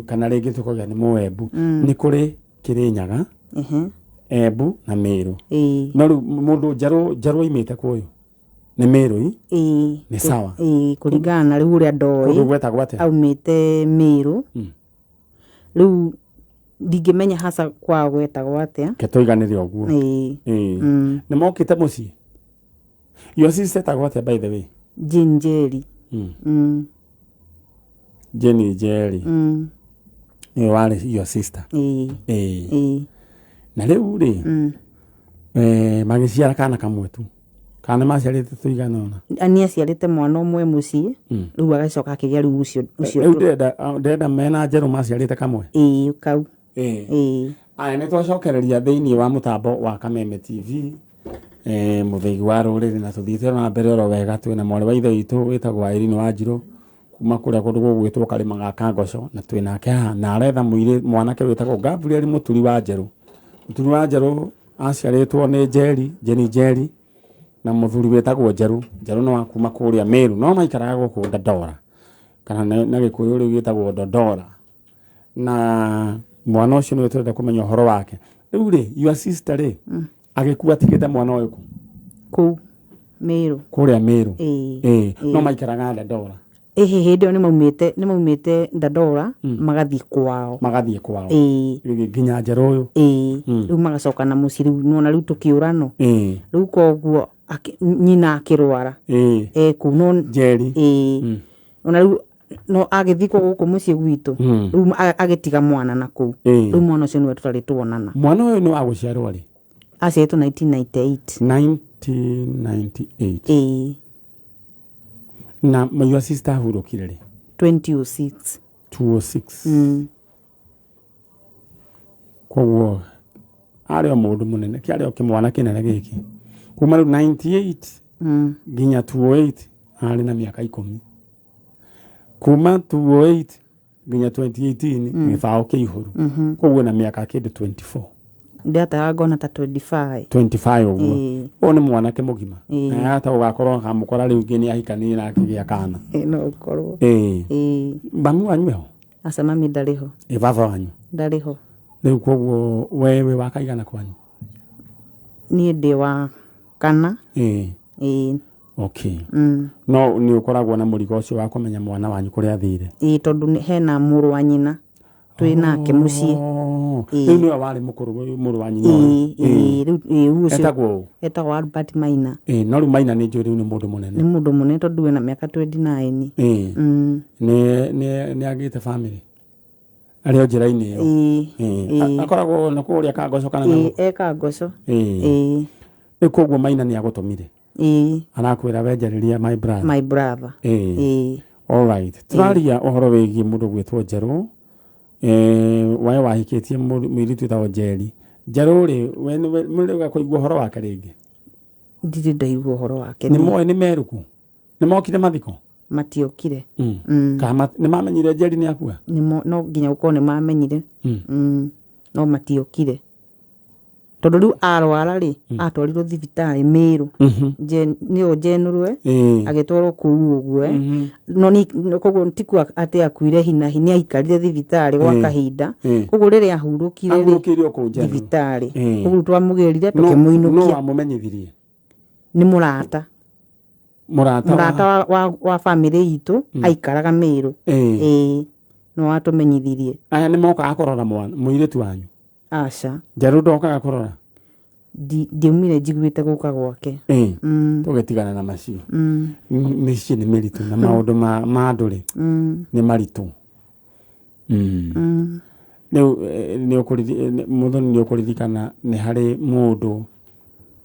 kana ringi tukogia ni Moembu ni kuri Kirinyaga Embu na Meru no riu mundu Njaru imite kuyu ni Meru ni sawa kuringana na riu ria ndoi kundu gwetagwo atia aumite Meru riu ndingimenya hasa kwa gwetagwo atia ketoiganire uguo ni mokite mucii yo sister tagwo atia by the way Jinjeri Jenny Jerry ni wale your sister na riu ri magiciara kana kamwe tu kana maciarite tuigana ona ani aciarite mwana umwe mucii riu agacoka akigia riu ucio ndenda mena Njeru maciarite kamwe kau aya ni twacokereria thiini wa mutambo wa Kameme TV muthegi wa ruriri na tuthite na mbere oro wega twina mwari wa ithe witu witagwo Irene Wanjiru kuma kuria kundu gugwitwo Karima ga Kagosho na twinake na aretha muire mwanake witagwo Gabriel Muturi wa Njeru Mũthuri wa Njerũ aciarĩtwo nĩ Njeri na mũthuri wĩtagwo Njerũ no akuma kũrĩa Meru no maikaraga gũkũ Dandora kana na Gĩkũyũ rĩu gĩtagwo Dodora na mwana ũcio nĩ twende kũmenya ũhoro wake. Rĩu rĩ your sister rĩ agĩkua atigĩte mwana ũyũ kũu Meru kũrĩa Meru no maikaraga Dandora hĩndĩ ĩyo nĩ maumĩte Dandora magathiĩ kwao nginya Njerũ ũyũ rĩu magacoka na mũciĩ rĩu nona rĩu tũkĩũrano rĩu koguo nyina akĩrwara kũu no Njeri ona rĩu no agĩthikwo gũkũ mũciĩ gwitũ rĩu agĩtiga mwana na kũu rĩu mwana ũcio nĩwe tũtarĩ tuonana. Mwana ũyũ nĩ wa gũciarwo rĩ? Aciarĩtwo 1998. Na your sister ahurũkire rĩ? 2006. Koguo arĩ o mũndũ mũnene kĩarĩ o kĩmwana kĩnene gĩkĩ kuma rĩu 98 nginya 2008 arĩ na mĩaka 10 kuma 2008 nginya 2018 gĩbaũ kĩihũru koguo na mĩaka kĩndũ 24 ndataga ngona ta 25 ũguo o nĩ mwanake mũgima na hata ũgakorwo hamũkora rĩu ngĩ nĩ ahikanirie na akĩgĩa kana no ũkorwo mami wanyu eho? Aca mami ndarĩ ho. Baba wanyu ndarĩ ho? Rĩu koguo wewe wakaigana kwanyu? Niĩ ndĩ wa kana. Okay. No nĩ ũkoragwo na mũrigo ũcio wa kũmenya mwana wanyu kũrĩa athire? Tondũ hena mũrũ wa nyina twĩ nake mũciĩ. Rĩu nĩwe warĩ mũkũrũ mũrũ wa nyina ũyũ? Etagwo Albert Maina. No rĩu Maina nĩ njũĩ rĩu nĩ mũndũ mũnene? Nĩ mũndũ mũnene tondũ wĩna mĩaka 29. Nĩ agĩte family arĩ o njĩra-inĩ ĩyo? Akoragwo na kũrĩa Kangoco kana Kangoco. Koguo Maina nĩ agũtũmire? Arakwĩra wenjarĩria my brother. All right. Tũraria ũhoro wĩgiĩ mũndũ gwĩtwo Njerũ wae wahikĩtie mũirĩtu wĩtagwo Njeri. Njerũ rĩ mũrĩga kũigua ũhoro wake rĩngĩ? Ndirĩ ndaigua ũhoro wake. Nĩ meruku? Nĩ mokire mathiko? Matiokire. Nĩ mamenyire Njeri nĩ akua? No nginya gũkorwo nĩ mamenyire no matiokire tondũ rĩu arwara rĩ atwarirwo thibitarĩ Meru nĩyo Njenũrwe agĩtwarwo kũu ũguo no koguo tikuo atĩ akuire hinahi nĩ aikarire thibitarĩ gwa kahinda koguo rĩrĩa ahurũkire thibitarĩ koguo twamũgĩrire tũkĩmũinũkia. No amũmenyithirie? Nĩ mũrata wa bamĩrĩ itũ aikaraga Meru no atũmenyithirie. Aya nĩ mokaga kũrora mũirĩtu wanyu? Aca. Njerũ ndokaga kũrora? Ndiumire njiguĩte gũka gwake. Tũgĩtigana na macio. Mĩciĩ nĩ mĩritũ na maũndũ ma andũ rĩ nĩ maritũ. Mũthoni nĩ ũkũririkana nĩ harĩ mũndũ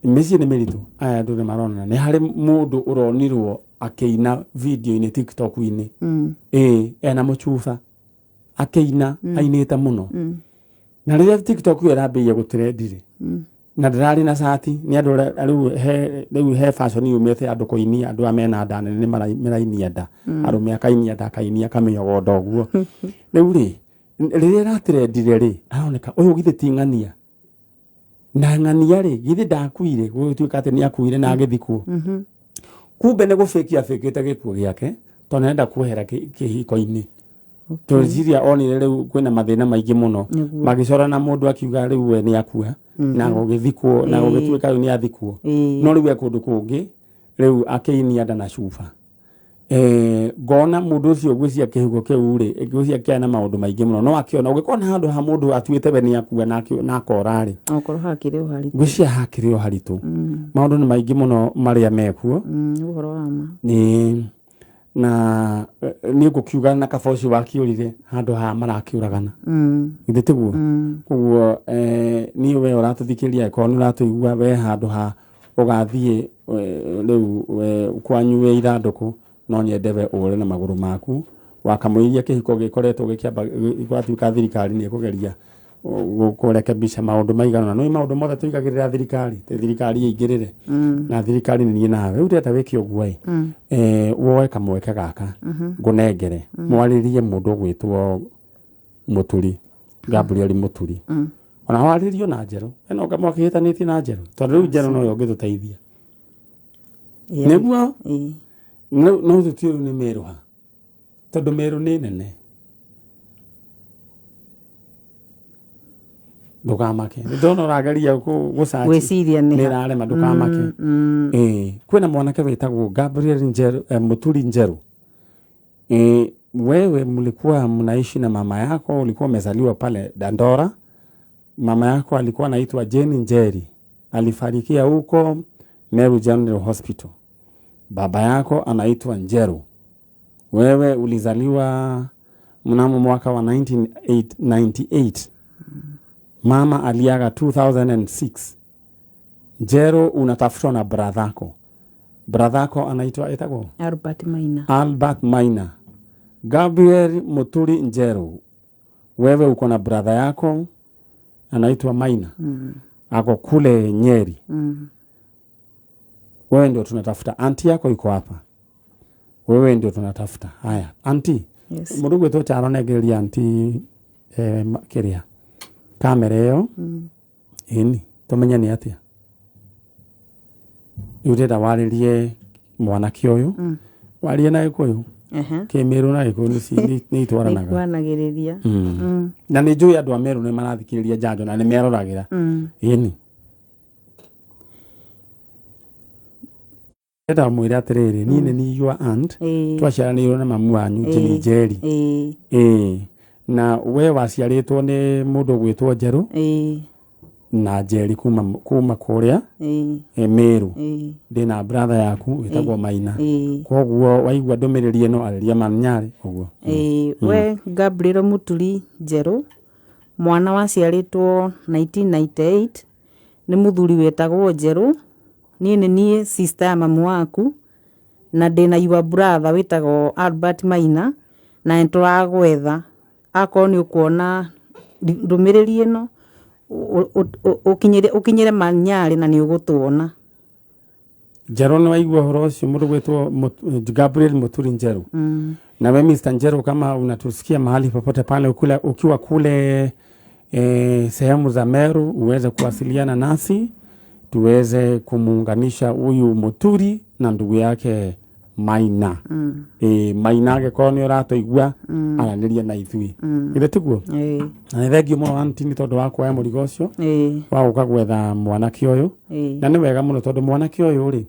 mĩciĩ nĩ mĩritũ aya andũ nĩ marona nĩ harĩ mũndũ ũronirwo akĩina video-inĩ TikTok-inĩ ena mũcuba akĩina ainĩte mũno. Na rĩrĩa TikTok ĩyo ĩrambĩrĩria gũtrendire na ndĩrarĩ na cati nĩ andũ rĩu he fashion yumĩte andũ kũinia andũ amena nda nene marainia nda arũme akainia nda akainia kamĩnyogondo ũguo. Rĩu rĩ rĩrĩa ĩratrendire rĩ aroneka ũyũ githĩ ti ng'ania na ng'ania rĩ githĩ ndakuire gũtuĩka atĩ nĩ akuire na agĩthikwo. Kumbe nĩ gũbĩkia bĩkĩte gĩkuũ gĩake tondũ nenda kuohera kĩhiko-inĩ. Tũreciria onire rĩu kwĩna mathĩna maingĩ mũno magĩcora na mũndũ akiuga rĩu we nĩ akua na gũgĩthikwo na gũgĩtuĩka rĩu nĩ athikwo no rĩu kũndũ kũngĩ rĩu akĩinia nda na cuba. Ngona mũndũ ũcio gwĩcia kĩhugo kĩu rĩ gwĩcia kĩana maũndũ maingĩ mũno no akĩona ũgĩkona handũ ha mũndũ atuĩte we nĩ akua na akora rĩ gwĩcia hakĩrĩ o haritũ. Maũndũ nĩ maingĩ mũno marĩa mekuo na nĩ ngũkiuga na kaba ũcio wakĩũrire handũ ha marakĩũragana githĩ tiguo? Koguo niĩ we ũratũthikĩria ĩkorwo nĩ ũratũigua we handũ ha ũgathiĩ rĩu kwanyu wĩ ithandũkũ no nyende we ũre na magũrũ maku wakamũiria kĩhiko gĩkoretwo gĩkĩamba gwatuĩka thirikari nĩ ĩkũgeria gũkũrekebisha maũndũ maigana no maũndũ mothe tũigagĩrĩra thirikari ĩingĩrĩre na thirikari nĩ niĩ nawe rĩu ndĩrenda wĩke ũguo woe kamweke gaka ngũnengere mwarĩrie mũndũ ũgwĩtwo Mũturi Gabriel Mũturi ona waririo na njeru eno kama kihitanitie na njeru tondu njeru no yo ngithuteithia niguo no tutio ni meruha tondu meru ni nene ndukamake ndona ragaria gucaji gwiciria ni rarema ndukamake kwina mwanake witagwo Gabriel Njeru Muturi Njeru wewe mlikuwa mnaishi na mama yako, ulikuwa umezaliwa pale Dandora. Mama yako alikuwa anaitwa Jane Njeri, alifarikia huko Meru General Hospital. Baba yako anaitwa Njeru. Wewe ulizaliwa mnamo mwaka wa 1998. Mama aliaga 2006. Njeru unatafutwa na bradhako anaitwa etago Albert Maina. Gabriel Muturi Njeru, wewe uko na brother yako anaitwa Maina. Ako kule Nyeri. Wewe ndio tunatafuta. Aunti yako iko hapa. Wewe ndio tunatafuta. Haya, aunti. Yes. Murugu to charonegeria aunti kiria. Kamera yo. Ini tumenya ni atia. Ureda waririe mwanake uyu. Warie na ikuyu. Kemeru na ikuyu ni itwaranaga. Ikwanagiriria. Na ni njui andu a Meru ni marathikiriria njanjo na ni meroragira. Ini. Eta mwira atiriri ni your aunt. Twaciaranirwo na mamu wanyu Njeri. Na we waciaritwo ni mundu gwitwo Njeru. Na Njeri kuma kuria Meru. Ndina brother yaku witagwo Maina. Koguo waigua ndumiriri ino ariria manyari koguo. We Gabriel Muturi Njeru, mwana waciaritwo 1998, ni muthuri wetagwo Njeru. Nie sister ya mamu waku, na ndina your brother wetagwo Albert Maina, na nturagwetha akorwo ni ukuona ndumiriri ino ukinyire manyari na ni ugutuona. Njeru ni waigua horo ucio mundu gwitwo Gabriel Muturi Njeru. Na we Mr. Njeru, kama unatusikia mahali popote pale ukiwa kule sehemu za Meru, uweze kuwasiliana nasi tuweze kumuunganisha huyu Muturi na ndugu yake Maina. Maina ageko ni uratoigua araniria na ithui. Ile tiguo. Na thengio muno aunti ni tondu wa kuoya murigo ucio. Wa guka gwetha mwanake uyu. Na ni wega muno tondu mwanake uyu ri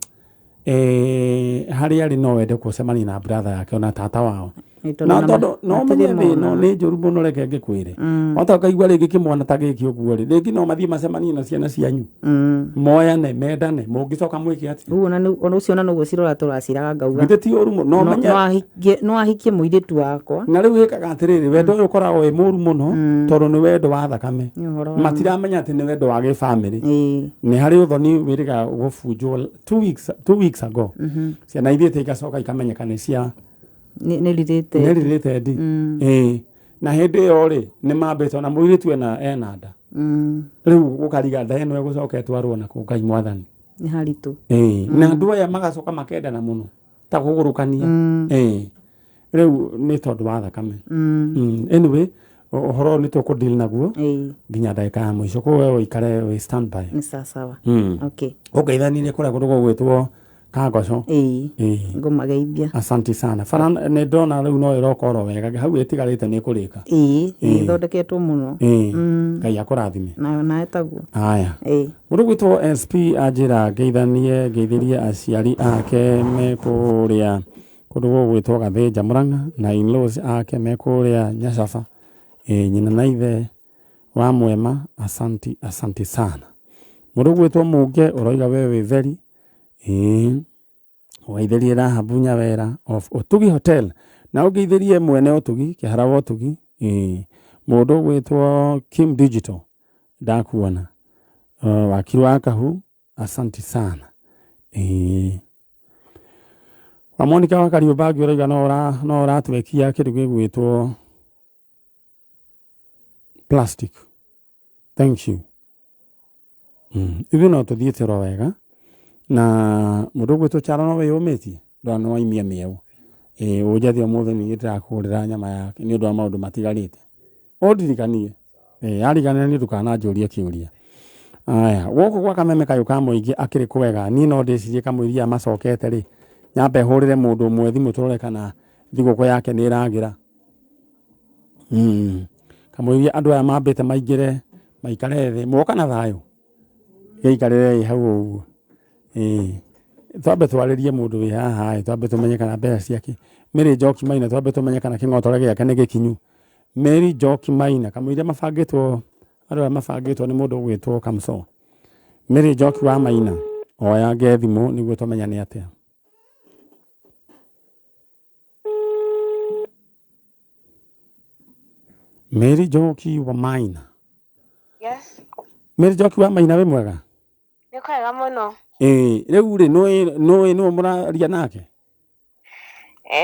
hari ari no wende kucemania na brother yake ona tata wao. Na tondu no menye no ni njuru muno reke ngikwire. Ota kaigua ringi kimwana ta giki uguo ri ringi no mathie macemanie na ciana cianyu. Moyane mendane mungicoka mwiki ati. Ona ucio na nugo cirora turaciraga ngauga. Giteti oru muno no menye no ahikie muiritu wakwa. Na riu hikaga atiriri wendo uyu koragwo wi muru muno tondu ni wendo wa thakame. Matiramenya ati ni wendo wa family. Ni hari uthoni wiriga gubunjwo 2 weeks ago. Ciana ithiete igacoka ikamenyeka ni cia related. Na hindi yo ri ni mambete na muiritu ena nda. Riu gukariga nda eno egucoka twarwo na ku Ngai Mwathani ni haritu. Na andu aya magacoka makenda na muno ta kugurukania. Riu ni tondu wa thakame. Anyway, uhoro ni tukudeal naguo nginya ndagika ya mwisho, ko wewe ikare we standby. Ni sawa. Okay. Ugeithani ni kura kundu gwitwo Kagoco. Ngumageithia. Asante sana. Fana ne ndona riu no irokoro wega hau etigarite ni kurika. Thondeketwo muno. Ngai akurathime. Na etaguo. Aya. Mundu gwitwo SP ajira geithirie aciari ake me kuria kundu gwitwo Gathĩnja Murang'a na in-laws ake me kuria Nyacafa. Nyina na ithe wa Mwema. Asante sana. Mundu gwitwo Muge uroiga wewe very waithirie Rahabu Nyawera of Otugi Hotel, na ugeithirie mwene Otugi kihara wa Otugi. Mundu gwitwo Kim Digital ndakuona wakiru akahu. Asante sana. Wa Monica wa Kariobagi uroiga no ratwekia kindu gigwitwo plastic. Thank you. Ibu no tuthiite ro wega na mundu gwitwo Charo no wiyumitie ndona no imia mieu. Ujathi omuthe ni ndirakurira nyama yake ni undu wa maundu matigarite. Ondirikanie ariganĩra nĩ ndũkananjũrie kĩũria. Aya gũkũ gwa kameme kayũ ka mũingĩ akĩrĩ kwega niĩ no ndĩcirie kamũiria macokete rĩ nyambe hũrĩre mũndũ ũmwe thimũ tũrore kana thigũkũ yake nĩ ĩragĩra. Kamũiria andũ aya mambĩte maingĩre maikare thĩ mwoka na thayũ gĩikarĩre hau ũguo. Twambe twarĩrie mũndũ wĩ haha twambe tũmenye kana mbeca ciake. Mary Njoki Maina twambe tũmenye kana kĩng'otore gĩake nĩ gĩkinyu. Mary Njoki Maina kamũiria mabangĩtwo andũ aya mabangĩtwo nĩ mũndũ ũgwĩtwo Kamso. Mary Njoki wa Maina oya thimũ nĩguo tũmenya nĩ atĩa. Mary Njoki wa Maina. Yes. Mary Njoki wa Maina we mwega? Nĩ kwega mũno. Rĩu rĩ nũĩ mũraria nake?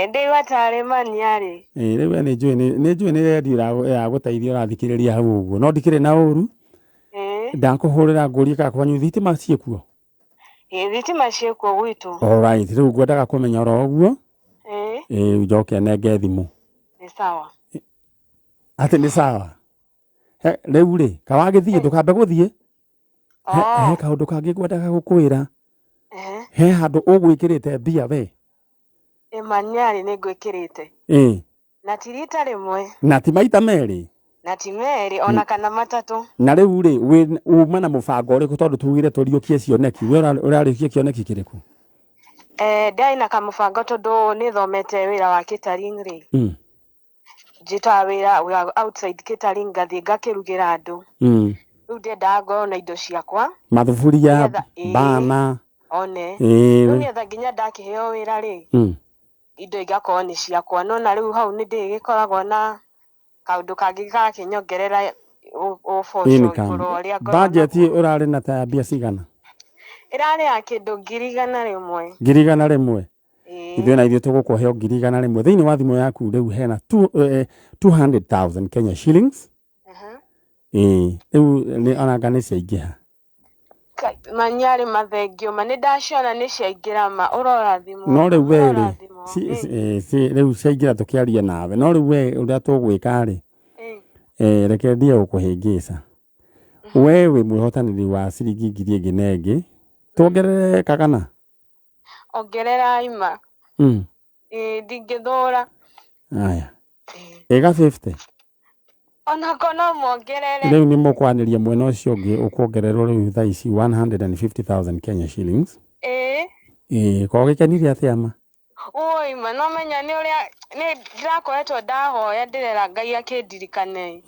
Ndĩ watarĩ maniarĩ. Rĩu nĩnjũĩ nĩ redio ya gũteithia ũrathikĩrĩria hau ũguo. No ndikĩrĩ na ũru. Ndakũhũrĩra ngũrie kana kwanyu thitima ciĩkuo. Thitima ciĩkuo gwitũ. Alright, rĩu ngwendaga kũmenya oro ũguo. Njoke nenge thimũ. Nĩ sawa. Atĩ nĩ sawa. Rĩu rĩ kawagĩthiĩ ndũkambe gũthiĩ. He kaũndũ kangĩ ngwendaga gũkwĩra. He handũ ũgwĩkĩrĩte mbia we. Maniarĩ nĩ ngwĩkĩrĩte. Na ti rita rĩmwe. Na ti maita merĩ. Na ti merĩ ona kana matatũ. Na rĩu rĩ uma na mũbango ũrĩkũ tondũ tugire tũriũkie cioneki we ũrarĩkia kĩoneki kĩrĩkũ? Ndĩ na kamũbango tondũ nĩ thomete wĩra wa catering rĩ. Njĩtaga wĩra outside catering ngathiĩ ngakĩrugĩra andũ. Rĩu ndendaga ngorwo na indo ciakwa. Mathuburia, bana. One. Rĩu nĩgetha nginya ndakĩheo wĩra rĩ. Indo igakorwo nĩ ciakwa no na rĩu hau nĩ ndĩgĩkoragwo na kaũndũ kangĩ gakĩnyongerera ũboco. Budget ũrarĩ na ta mbia cigana? Ĩrarĩ ya kĩndũ 100,000. 100,000? Ithuĩ na ithuĩ tũgũkũheo 100,000 thĩinĩ wa thimũ yaku rĩu hena 200,000 Kenya shillings. Rĩu onanga nĩ ciaingĩha. Maniarĩ mathengio ma nĩ ndaciona nĩ ciaingĩra ma ũrora thimũ. No rĩu we rĩu ciaingĩra tũkĩaria nawe no rĩu we ũrĩa tũgwĩka rĩ reke ndia gũkũhĩngĩca. We wĩ mwĩhotanĩri wa ciringi 1,000 na ĩngĩ tuongerere kagana. Ongerera ima. Ndingĩthũra. Aya. Ega 50. Ona kono mongerere. Rĩu nĩ mũkwanĩria mwena ũcio ũngĩ ũkuongererwo rĩu thaa ici 150,000 Kenya shillings. Ko gĩkenire atĩa ma? Oi ma no menya nĩ ũrĩa nĩ ndirakoretwo ndahoya ndĩrera Ngai akĩndirikane.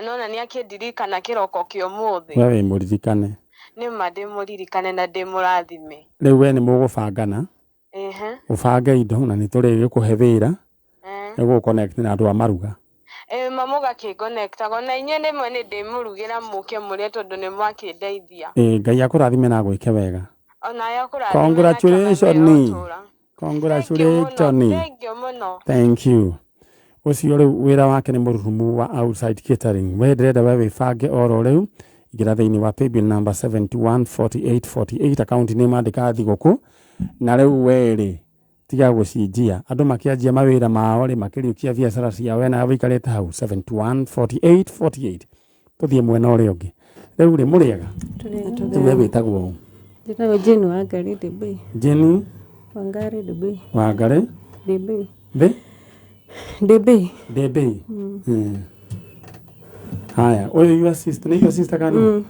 No na nĩ akĩndirikana kĩroko kĩa ũmũthĩ. We mũririkane. Nĩ ma ndĩmũririkane na ndĩmũrathime. Rĩu we nĩ mũgũbangana. Ũbange indo na nĩ tũrĩgĩkũhe wĩra. Nĩguo connect na andũ a maruga. Mamuga kĩngonectago na inyuĩ nĩmwe nĩ ndĩmũrugĩra mũke mũrĩe tondũ nĩ mwakĩndeithia. Ngai akũrathime na gwĩke wega. Ona ya kũrathime. Congratulations. Thank you. Ũcio rĩu wĩra wake nĩ mũrurumu wa outside catering. We ndĩrenda we wĩbange oro rĩu ingĩra thĩinĩ wa paybill number 714848 account nĩ mandĩka thigũkũ na rĩu we rĩ tiga gũcinjia andũ makĩanjia mawĩra mao rĩ makĩriũkia biacara ciao na wĩikarĩte hau 714848 tũthiĩ mwena ũrĩa ũngĩ rĩu rĩ mũrĩega we wĩtagwo njĩtagwo Jane Wangari Debe. Jane Wangari Debe. Wangari Debe. Debe. Debe. Haya ũyũ your sister nĩ your sister kani?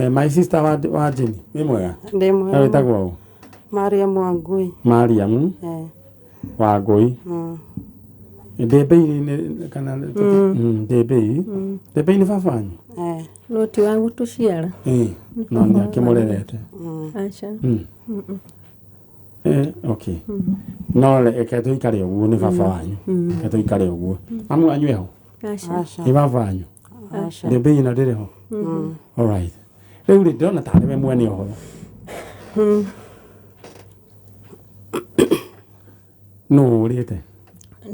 My sister wa Jane wĩ mwega? Ndĩ mwega. Wĩtagwo Mariam Wangui. Mariam Wangui. Debei kana Debei. Debei ni babanyu. No ti wangu tuciara. No nĩ akĩmũrerete. Acha. Okay. No reke tũikare ũguo nĩ baba wanyu. Reke tũikare ũguo. Mamu anyu eho. Acha. Nĩ baba wanyu. Acha. Debei na ndĩrĩ ho. All right. Rĩu rĩ ndĩrona tarĩ we mwene ũhoro. No ũrĩte.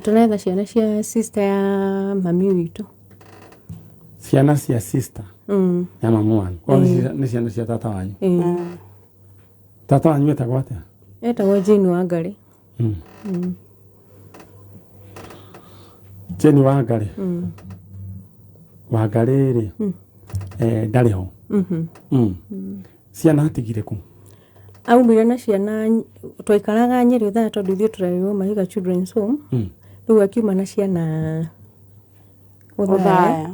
Tũretha ciana cia sister ya mami witũ. Ciana cia sister ya mamu wanyu. Nĩ ciana cia tata wanyu. Tata wanyu etagwo atĩa? Etagwo Jane Wangari. Jane Wangari. Wangarĩ ndarĩ ho. Ciana atigire ku? Aumire na ciana twaikaraga Nyeri thaa tondu ithuĩ tũrererwo Mahiga Children's Home. Rĩu akiuma na ciana Othaya.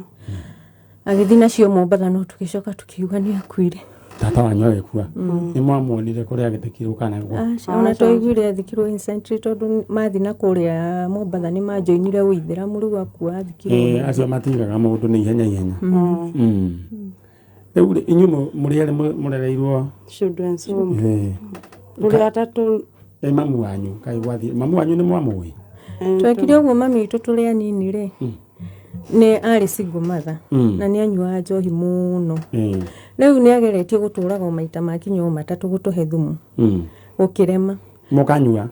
Agĩthiĩ nacio Mombatha no tũgĩcoka tukiuga nĩ akuire. Tata wanyu agĩkua. Nĩ mwamuonire kũrĩa agĩthikirwo kana gwa? Ona twaiguire athikirwo Incentry tondu mathi na kũrĩa Mombatha nĩ majoinire Ũithĩramu rĩu akua athikirwo. Acio matigaga mũndũ nĩ ihenya. Rĩu inyuĩ mũrĩ mũrereirwo Children's Home. Mũrĩ atatũ. Mamu wanyu kai gwathi. Mamu wanyu nĩ mwamũĩ? Twekire ũguo mami witũ tũrĩ anini rĩ. Nĩ arĩ single mother na nĩ anyuaga njohi mũno. Rĩu nĩ ageretie gũtũraga maita makinya matatũ gũtũhe thumu. Gũkĩrema. Mũkanyua?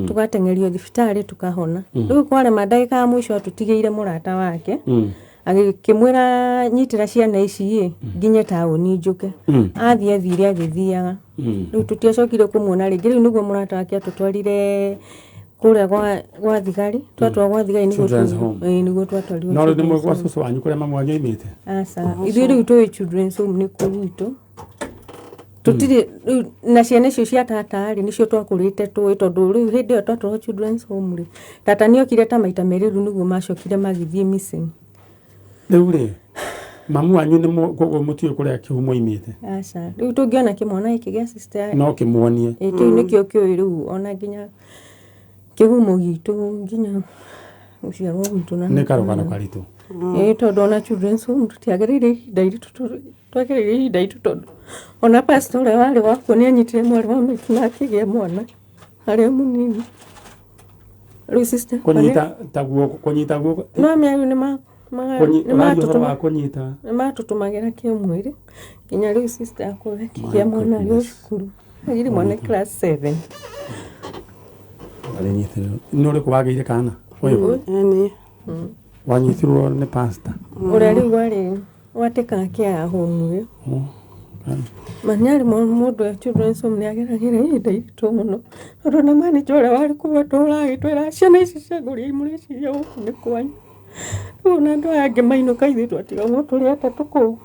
Tũgatengerio thibitarĩ tukahona. Rĩu kwarema ndagĩka ya mũico atũtigĩire mũrata wake. Agĩkĩmwĩra nyitĩra ciana ici nginye taũni njũke. Athire agĩthiaga. Rĩu tũtiacokire kũmuona rĩngĩ. Rĩu nĩguo mũrata wake atũtwarire kũrĩa gwa thigari. Twatwarwo gwa thigari nĩguo twatwarirwo. No rĩu nĩ gwa cũcũ wanyu kũrĩa mamu wanyu oimĩte? Aca. Ithuĩ rĩu tũĩ Children's Home nĩ kũu gwitũ. Tũtirĩ na ciana icio cia tata rĩ nĩcio twakũrĩte tũĩ tondu rĩu hĩndĩ ĩyo twatwarwo Children's Home rĩ. Tata nĩokire ta maita merĩ rĩu nĩguo macokire magĩthiĩ missing. Rĩu rĩ mamu wanyu nĩ koguo mũtiũĩ kũrĩa kĩhumo oimĩte? Aca. Rĩu tũngĩona kĩmwana gĩkĩ gĩa sister no kĩmuonie. Kĩu nĩkĩo kĩũĩ rĩu ona nginya kĩhumo gitũ nginya gũciarwo gwitũ na nĩ karũgano karitũ. Tondu ona Children's Home tũtiagĩrĩire ihinda iritũ twagĩrĩire ihinda iritũ tondu ona pastor ũrĩa warĩ wakuo nĩ anyitire mwarĩ wa maitũ na akĩgĩa mwana arĩ mũnini. Rĩu sister kũnyita guoko no mĩario nĩ kũnyita matũtũmagĩra kĩmwĩrĩ nginya rĩu sister akũra akĩgĩa mwana arĩ cukuru agĩrĩ mwana class 7. Nĩ ũrĩkũ wagĩire kana ũyũ? Wanyitirwo nĩ pastor ũrĩa rĩu warĩ watĩkaga kĩaya hũnu ũyũ. Manyarĩ mũndũ wa Children's Home nĩ ageragĩra ihinda iritũ mũno tondũ na manager ũrĩa warĩ kuo tũragĩtwĩra ciana ici ciagũria mũrĩciria gũkũ nĩ kwanyu. Rĩu na andũ aya angĩ mainũka ithuĩ twatigagwo tũrĩ atatũ kũu.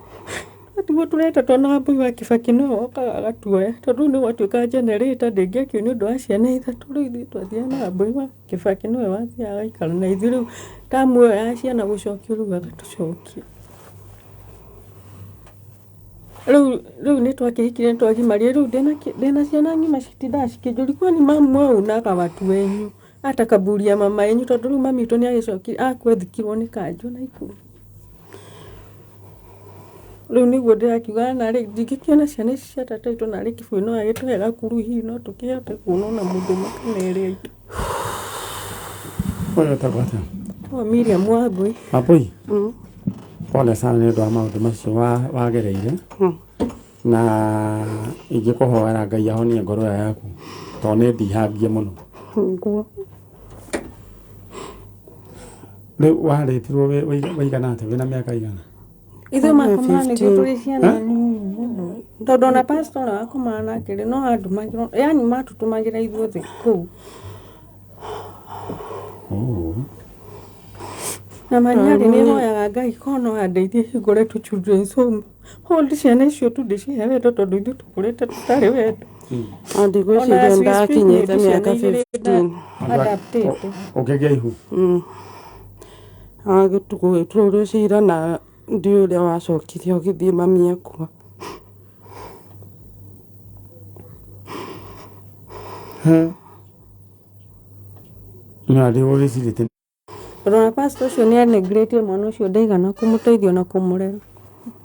Twatigwo tũrĩ atatũ na Wambui wa Kibaki nĩwe wokaga agatuoya tondũ nĩ gwatuĩka generator ndĩngĩakio nĩ ũndũ wa ciana ithatũ. Rĩu ithuĩ twathiaga na Wambui wa Kibaki nĩwe wathiaga agaikara na ithuĩ rĩu tamu ĩyo ya ciana gũcokio rĩu agatũcokia. Rĩu nĩ twakĩhikire nĩ twagimarie rĩu ndĩna ciana ng'ima citindaga cikĩnjũria kwani mamu aunaga watu wenyu atakaburia mama yenyu tondu rĩu mami witũ nĩ agĩcokire akwethikirwo nĩ kanjũ na ikuru. Rĩu nĩguo ndĩrakiuga narĩ ndingĩkĩona ciana ici cia tata witũ narĩ kĩbũĩ no agĩtũhega kuru hihi no tũkĩhote kuona ona mũndũ makana ĩrĩa aitũ. Ũyũ etagwo atĩa? Miriam Wambui. Wambui? Pole sana nĩ ũndũ wa maũndũ macio wagereire. Na ingĩkũhoera Ngai ahonie ngoro yaku tondũ nĩ ndihangie mũno. Rĩu warĩtirwo waigana atĩa wĩna mĩaka igana? Ithuĩ makomaga nĩguo tũrĩ ciana nini tondu ona pastor ũrĩa wakomaga nake rĩ no andumagĩrwo yani matũtũmagĩra ithuothe kũu. Na Manyarĩ nĩ hoyaga Ngai korwo no andeithie hingũre tu Children's Home. Hold ciana icio tu ndĩcihe wendo tondu ithuĩ tũkũrĩte tũtarĩ wendo. Ndigwĩciria ndakinyĩte mĩaka 15. Ũkĩgĩa ihu? Agĩtũrwo cira na ndiũ ũrĩa wacokirie ũgĩthiĩ mami akua. Na ndĩ ũgĩcirĩte. Rona pastor ũcio nĩ anegrĩtie mwana ũcio ndaigana kũmũteithia na kũmũrera.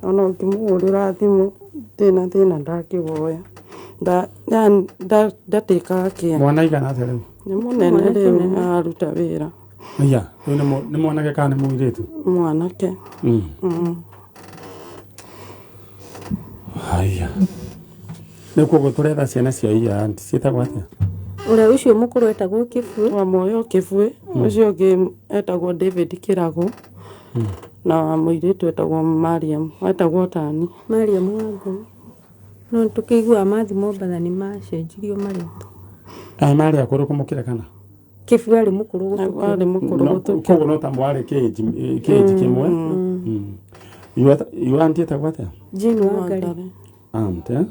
Ona ũngĩmũhũrĩra thimũ thĩna ndakĩgoya. Ndatĩkaga kĩa. Mwana igana atĩa rĩu? Nĩ mũnene rĩu aruta wĩra. Iya, rĩu nĩ mwanake kana nĩ mũirĩtu? Mwanake. Haya. Nĩ koguo tũretha ciana cia iya ciĩtagwo atĩa? Ũrĩa ũcio mũkũrũ etagwo Kĩbũĩ. Wa Moyo Kĩbũĩ. Ũcio ũngĩ etagwo David Kĩragũ. Na mũirĩtu etagwo Mariam. Etagwo Tani. Mariam Wangũ. No tũkĩiguaga mathi Mombatha nĩ macenjirio marĩtwa. Marĩ akũrũ kũmũkĩra kana? Kĩbũĩ arĩ mũkũrũ gũtũkĩra. Arĩ mũkũrũ gũtũkĩra. Koguo no ta mwarĩ kĩnji kĩmwe. You auntie etagwo atia? Jane Wangari. Aunt, eh?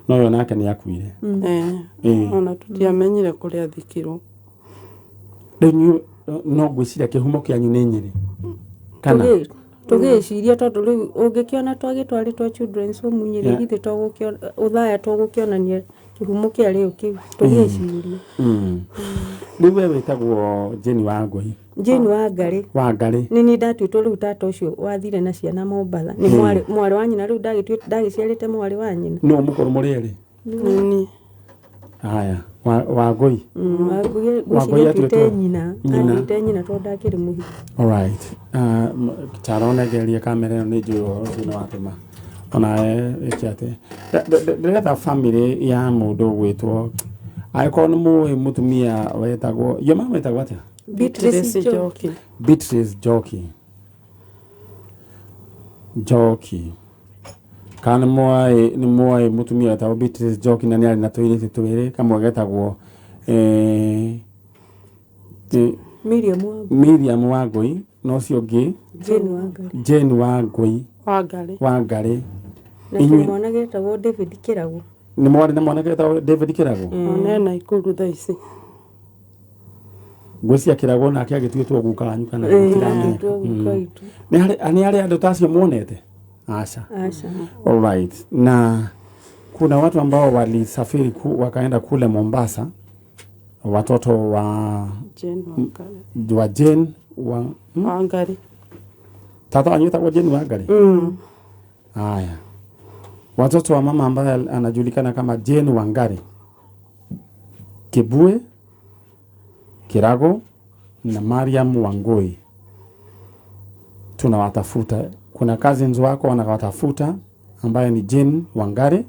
No yo nake nĩ akuire. Ona tutiamenyire kũrĩa thikirwo. Rĩu no ngwĩciria kĩhumo kĩanyu nĩ Nyeri. Kana tũgĩciria tondũ rĩu ũngĩkĩona twagĩtwarĩtwo children's home Nyeri githĩ tũgũkĩona ũthaya tũgũkĩonania kĩhumo kĩa rĩu kĩu tũgĩciria. Rĩu we wĩtagwo Jane Wangari. Jane Wangari. Wangari. Nĩ niĩ ndatuĩtwo rĩu tata ũcio wathire na ciana Mombatha. Nĩ mwarĩ wa nyina rĩu ndagĩciarĩte mwarĩ wa nyina. No mũkũrũ mũrĩ erĩ. Nini. Haya, Wangui. Wangui atuĩte nyina. Atuĩte nyina tondũ ndakĩrĩ mũhiki. Alright. Charonegeria kamera ĩno nĩ njũĩ ũhoro ũcio nĩ watũma. Ona ĩkĩate. Ndĩretha family ya mũndũ gwĩtwo angĩkorwo nĩ mũĩ mũtumia wetagwo yo mama wetagwo atĩa? Beatrice Njoki. Beatrice Njoki. Kana nĩ mũĩ mũtumia wetagwo Beatrice Njoki na nĩ arĩ na tũirĩtu twĩrĩ kamwe getagwo Miriam Wangui no ũcio ũngĩ Jane Wangari. Na mwana getagwo David Kĩrago. Nĩ mwana getagwo David Kĩrago. Nena ikuru thaa ici. Ngwĩciria Kĩrago nake agĩtuĩtwo guka wanyu kana gũtiramenya. Nĩ harĩ andũ tacio muonete? Acha. Alright. Na kuna watu ambao walisafiri wakaenda kule Mombasa, watoto wa Jane Wangari. Tata wanyu etagwo Jane Wangari? Haya. Watoto wa mama ambaye anajulikana kama Jane Wangari, Kibue, Kirago na Mariam Wangui. Tunawatafuta. Kuna cousins wako wanawatafuta ambaye ni Jane Wangari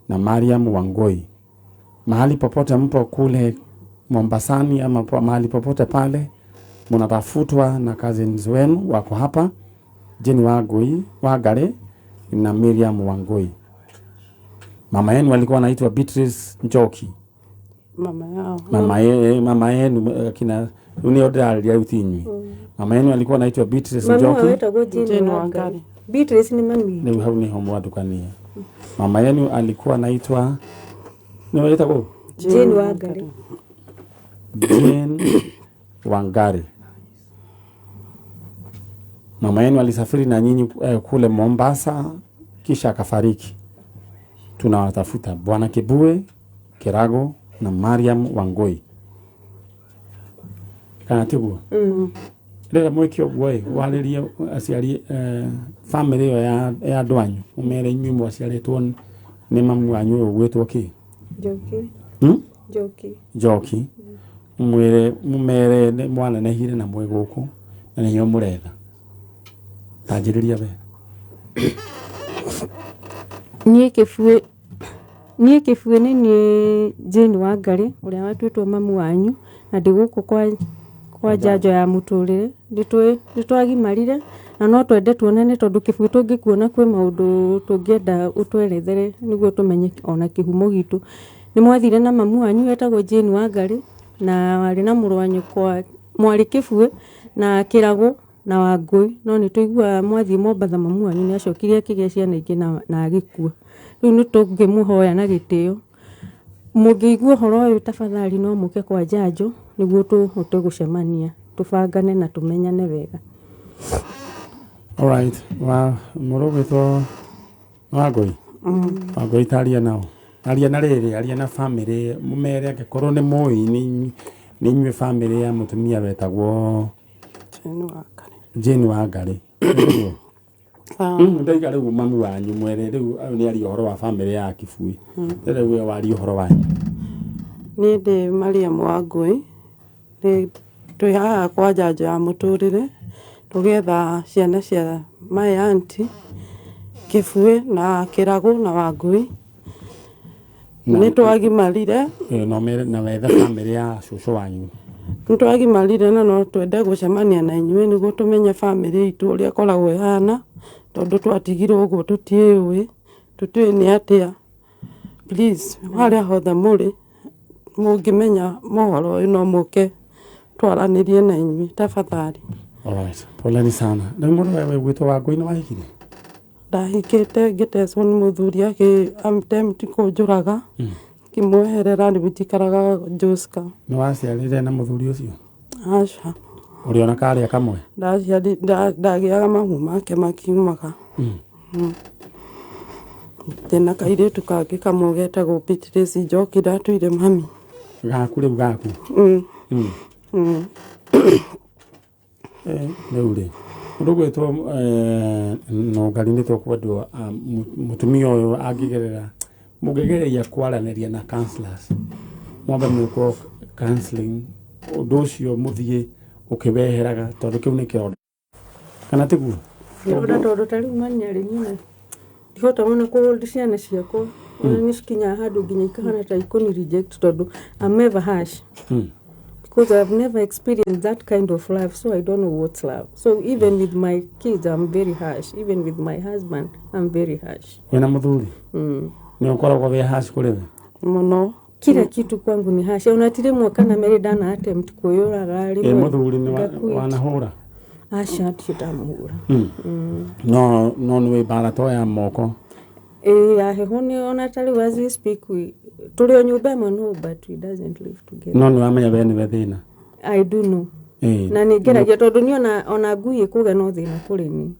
na Mariam Wangui. Mahali popote mpo kule Mombasani ama mahali popote pale mnatafutwa na cousins wenu wako hapa, Jane Wangari na Mariam Wangui. Mama yenu alikuwa anaitwa Beatrice Njoki. Mama yenu kina uniodalia utinywi. Mama yenu alikuwa anaitwa Beatrice Njoki. Mama wetagwo Jane Wangari. Beatrice ni mami. Ndio hau ni homo adukania. Mama yenu alikuwa anaitwa wetagwo Jane Wangari. Jane Wangari. Mama yenu alisafiri na nyinyi kule Mombasa kisha akafariki. Tunawatafuta Bwana Kibue, Kirago na Mariam Wangui. Kana tiguo? Rĩrĩa mwĩkio guo warĩrie aciari family ya andũ anyu umere inyuĩ mwaciarĩtwo nĩ mamu wanyu ũgwĩtwo kĩ? Njoki. Mumere mwana nehire na mwĩ gũkũ na nĩyo mũretha. Tanjĩrĩria we. Niĩ Kĩbue nĩ Jane Wangari ũrĩa watuĩtwo mamu wanyu na ndĩ gũkũ kwa njanjo ya mũtũrĩre. Nĩtwagimarire na no twende tuonane tondũ Kĩbue tũngĩkuona kwĩ maũndũ tũngĩenda ũtwerethere nĩguo tũmenye ona kĩhumo gitũ. Nĩ mwathire na mamu wanyu wetagwo Jane Wangari na warĩ na mũrũ wa nyũkwa mwarĩ Kĩbue na Kĩrago na Wangui, no nĩ tũigua mwathiĩ Mombatha mamu wanyu nĩ acokire akĩgĩa ciana ingĩ na agĩkua. Rĩu nĩ tũngĩmũhoya na gĩtĩo mũngĩigua ũhoro ũyũ tafadhali no mũke kwa njanjo nĩguo tũhote gũcemania tũbangane na tũmenyane wega. Alright. Mũrũ witũ Wangui. Wangui taria nao. Aria na rĩrĩ, aria na family mũmere angĩkorwo nĩ mũĩ nĩ inyuĩ family ya mũtumia wetagwo Jane Wangari. Ndaiga rĩu mamu wanyu mwere rĩu nĩ aria ũhoro wa family ya Kĩbue. Rĩu we waria ũhoro wanyu. Niĩ ndĩ Mariam Wangui. Twĩ haha kwa njanjo ya mũtũrĩre tũgetha ciana cia my auntie Kĩbue na Kĩrago na Wangui. Nĩ twagimarire na wetha family ya cũcũ wanyu. Nĩ twagimarire na no twende gũcemania na inyuĩ nĩguo tũmenye family itũ ũrĩa ĩkoragwo ĩhana tondũ twatigirwo ũguo tũtiũĩ tũtiũĩ nĩ atĩa. Please harĩa hothe mũrĩ mũngĩmenya mohoro ũyũ no mũke twaranĩrie na inyuĩ tafadhali. Alright. Poleni sana. Na mundu wewe gwitwo Wangui ni wahikire? Ndahikite ngitecwo ni muthuri attempt kunjuraga kimweherera ndibutikaraga Joska. Ni waciarire na muthuri ucio? Aca. Uri ona karia kamwe? Ndagiaga mahu make makiumaga. Tena kairitu kangĩ kamwe getagwo Beatrice Njoki ndatuire mami. Gaku rĩu gaku? Rĩu rĩ ũndũ gwĩtwo Nongari nĩ tũkwendwo mũtumia ũyũ mũngĩgereria kwaranĩria na counselors mwambe mwĩkwo counselling ũndũ ũcio mũthiĩ ũkĩweheraga tondũ kĩu nĩ kĩrodo kana tiguo? Tondũ ta rĩu Nyeri nyine ndihota mũno kũhold ciana ciakwa nĩ cikinya handũ nginya ikahana ta ikoni reject tondũ I'm never harsh because I've never experienced that kind of love, so I don't know what's love. So even with my kids I'm very harsh, even with my husband I'm very harsh. Wena muthuri? Ni ukoragwo we harsh kuri we? Muno. Kila kitu kwangu ni harsh. Unatire mwaka na mere dana attempt kuyuraga rimwe. Muthuri ni wanahura? Asha tutamuhura. No we bara to ya moko. Aheho ni ona tari as we speak tuli o nyumba ĩmwe no but we doesn't live together. No ni wamenya we ni thina? I do know. Na ni ngeragia tondu ni ona ngui ikuge no thina kuri ni.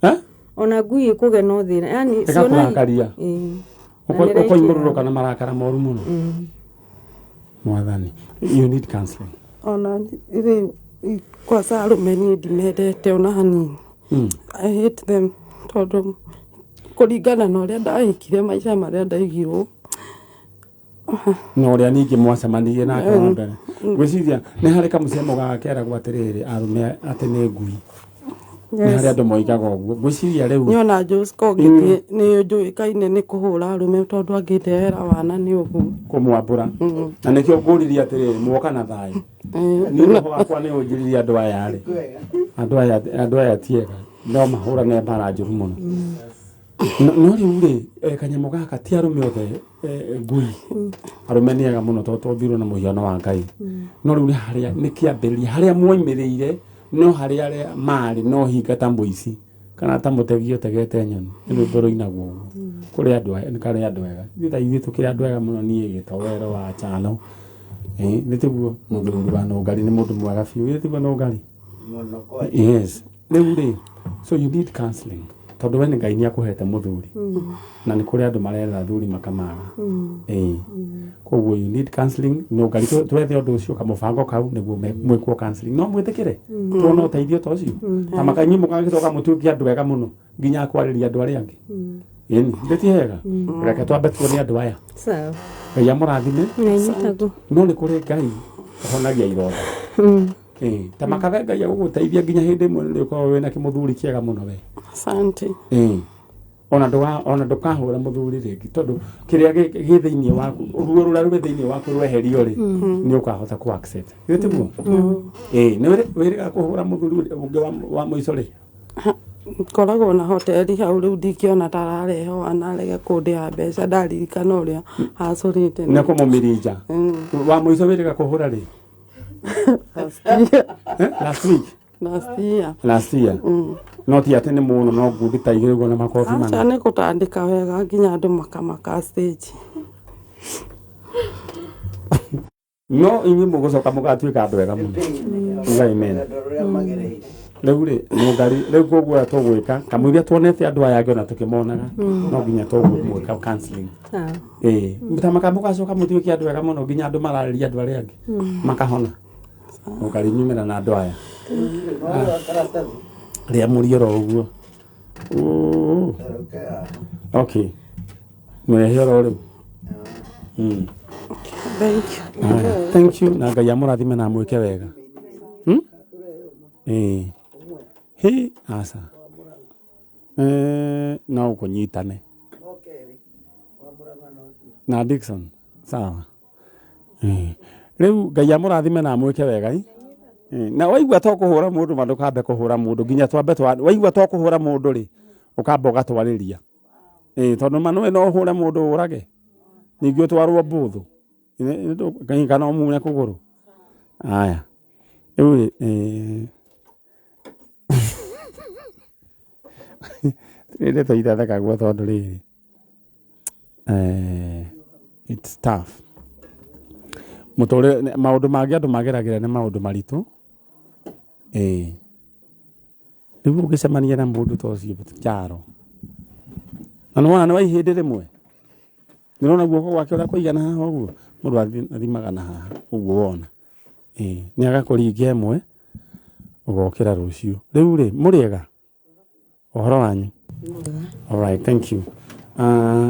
Ona ngui ikuge no thina. Yani siona karia. Uko imururu na marakara moru muno. Mwathani. You need counseling. Ona ile kwa sarume ni ndimendete ona hanini. I hate them tondu kuringana na uria ndahikire maica maria ndaigirwo no uria ningi mwacemanirie nake wa mbere gwiciria ni hari kamucemo gakeragwo atiriri arume ati ni ngui ni hari andu moigaga uguo gwiciria riu niona Josko ngithie ni njuikaine ni kuhura arume tondu angindehera wana ni uguo kumwambura na nikio nguririe atiriri mwoka na thayu ni roho wakwa ni unjiririe andu aya ri andu aya tiega no mahura ne mbara njuru muno no riu ri kanyamo gaka ti arume othe ngui arume ni ega muno to thiro na muhiano wa Ngai no riu haria ni kiambĩrĩria haria mwoimĩrĩire no haria mari no hinga ta muici kana ta mutegio tegete nyoni ni ndoro inagwo kuri andu aya ni kare andu ega ithu tukiri andu ega muno nie gitowero wa chano ni tiguo muthuri wa Nongari ni mundu mwega biu ni tiguo Nongari yes riu ri so you need counseling tondu we ni Ngai ni akuhete muthuri na ni kuri andu marera thuri makamaga koguo you need counseling Nongari twethe undu ucio kamubango kau niguo mwikwo counseling no mwitikire tuona uteithio ta ucio ta makanyi mugagicoka mutuiki andu ega muno nginya kwariria andu aria angi ndetihega reke twambe tuone andu aya sawa Ngai amurathime no ni kuri Ngai honagia ironda ta makabe Ngai aguguteithia nginya hindi imwe ni ukorwo wina kimuthuri kiega muno we asante ona ndukahura muthuri ringi tondu kiria gi thiini waku ruo rura rwe thiini waku rweherio ri ni ukahota ku accept tiguo ni wiriga kuhura muthuri ungi wa muico ri koragwo na hoteli hau riu ndikiona tarareho anarege kundia mbeca ndaririkana uria acurite ni kumumirinja wa muico wiriga kuhura ri last year no ti ati ni muno no ngundi ta igirwo na makofi mana acha ni kutandika wega nginya andu makamaka stage no inyi mugucoka mugatuika andu wega muno Ngai mena riu ri Nongari riu koguo tugwika kamwiria tuonete andu aya angi ona tukimonaga no nginya tugwika counseling mutamaka mugacoka mutuike andu wega muno nginya andu marariria andu aria angi makahona Nongari nyumira na andu aya ria murioro uguo okay mwehioro riu thank you na Ngai amurathime na mwike wega asa no kunyitane na Dickson sawa riu Ngai amurathime na mwike wega na waigua to kuhura mundu mandu kambe kuhura mundu nginya twambe waigua to kuhura mundu ri ukamba ugatwariria tondu manu no hure mundu urage ningio twarwo mbuthu ngai kana umune kuguru aya riu Rĩrĩ tũithathakagwo tondũ rĩrĩ it's tough. Mũtũrĩre maũndũ mangĩ andũ mageragĩra nĩ maũndũ maritũ. Rĩu ũngĩcemania na mũndũ ta ũcio Charo, na nĩwona nĩ wa ihĩndĩ rĩmwe, nĩũrona guoko gwake ũrĩa kũigana haha ũguo, mũndũ athimaga na haha ũguo wona, nĩ agakũringa ĩmwe ũgokĩra rũciũ. Rĩu rĩ mũrĩega ũhoro wanyu? Alright, thank you.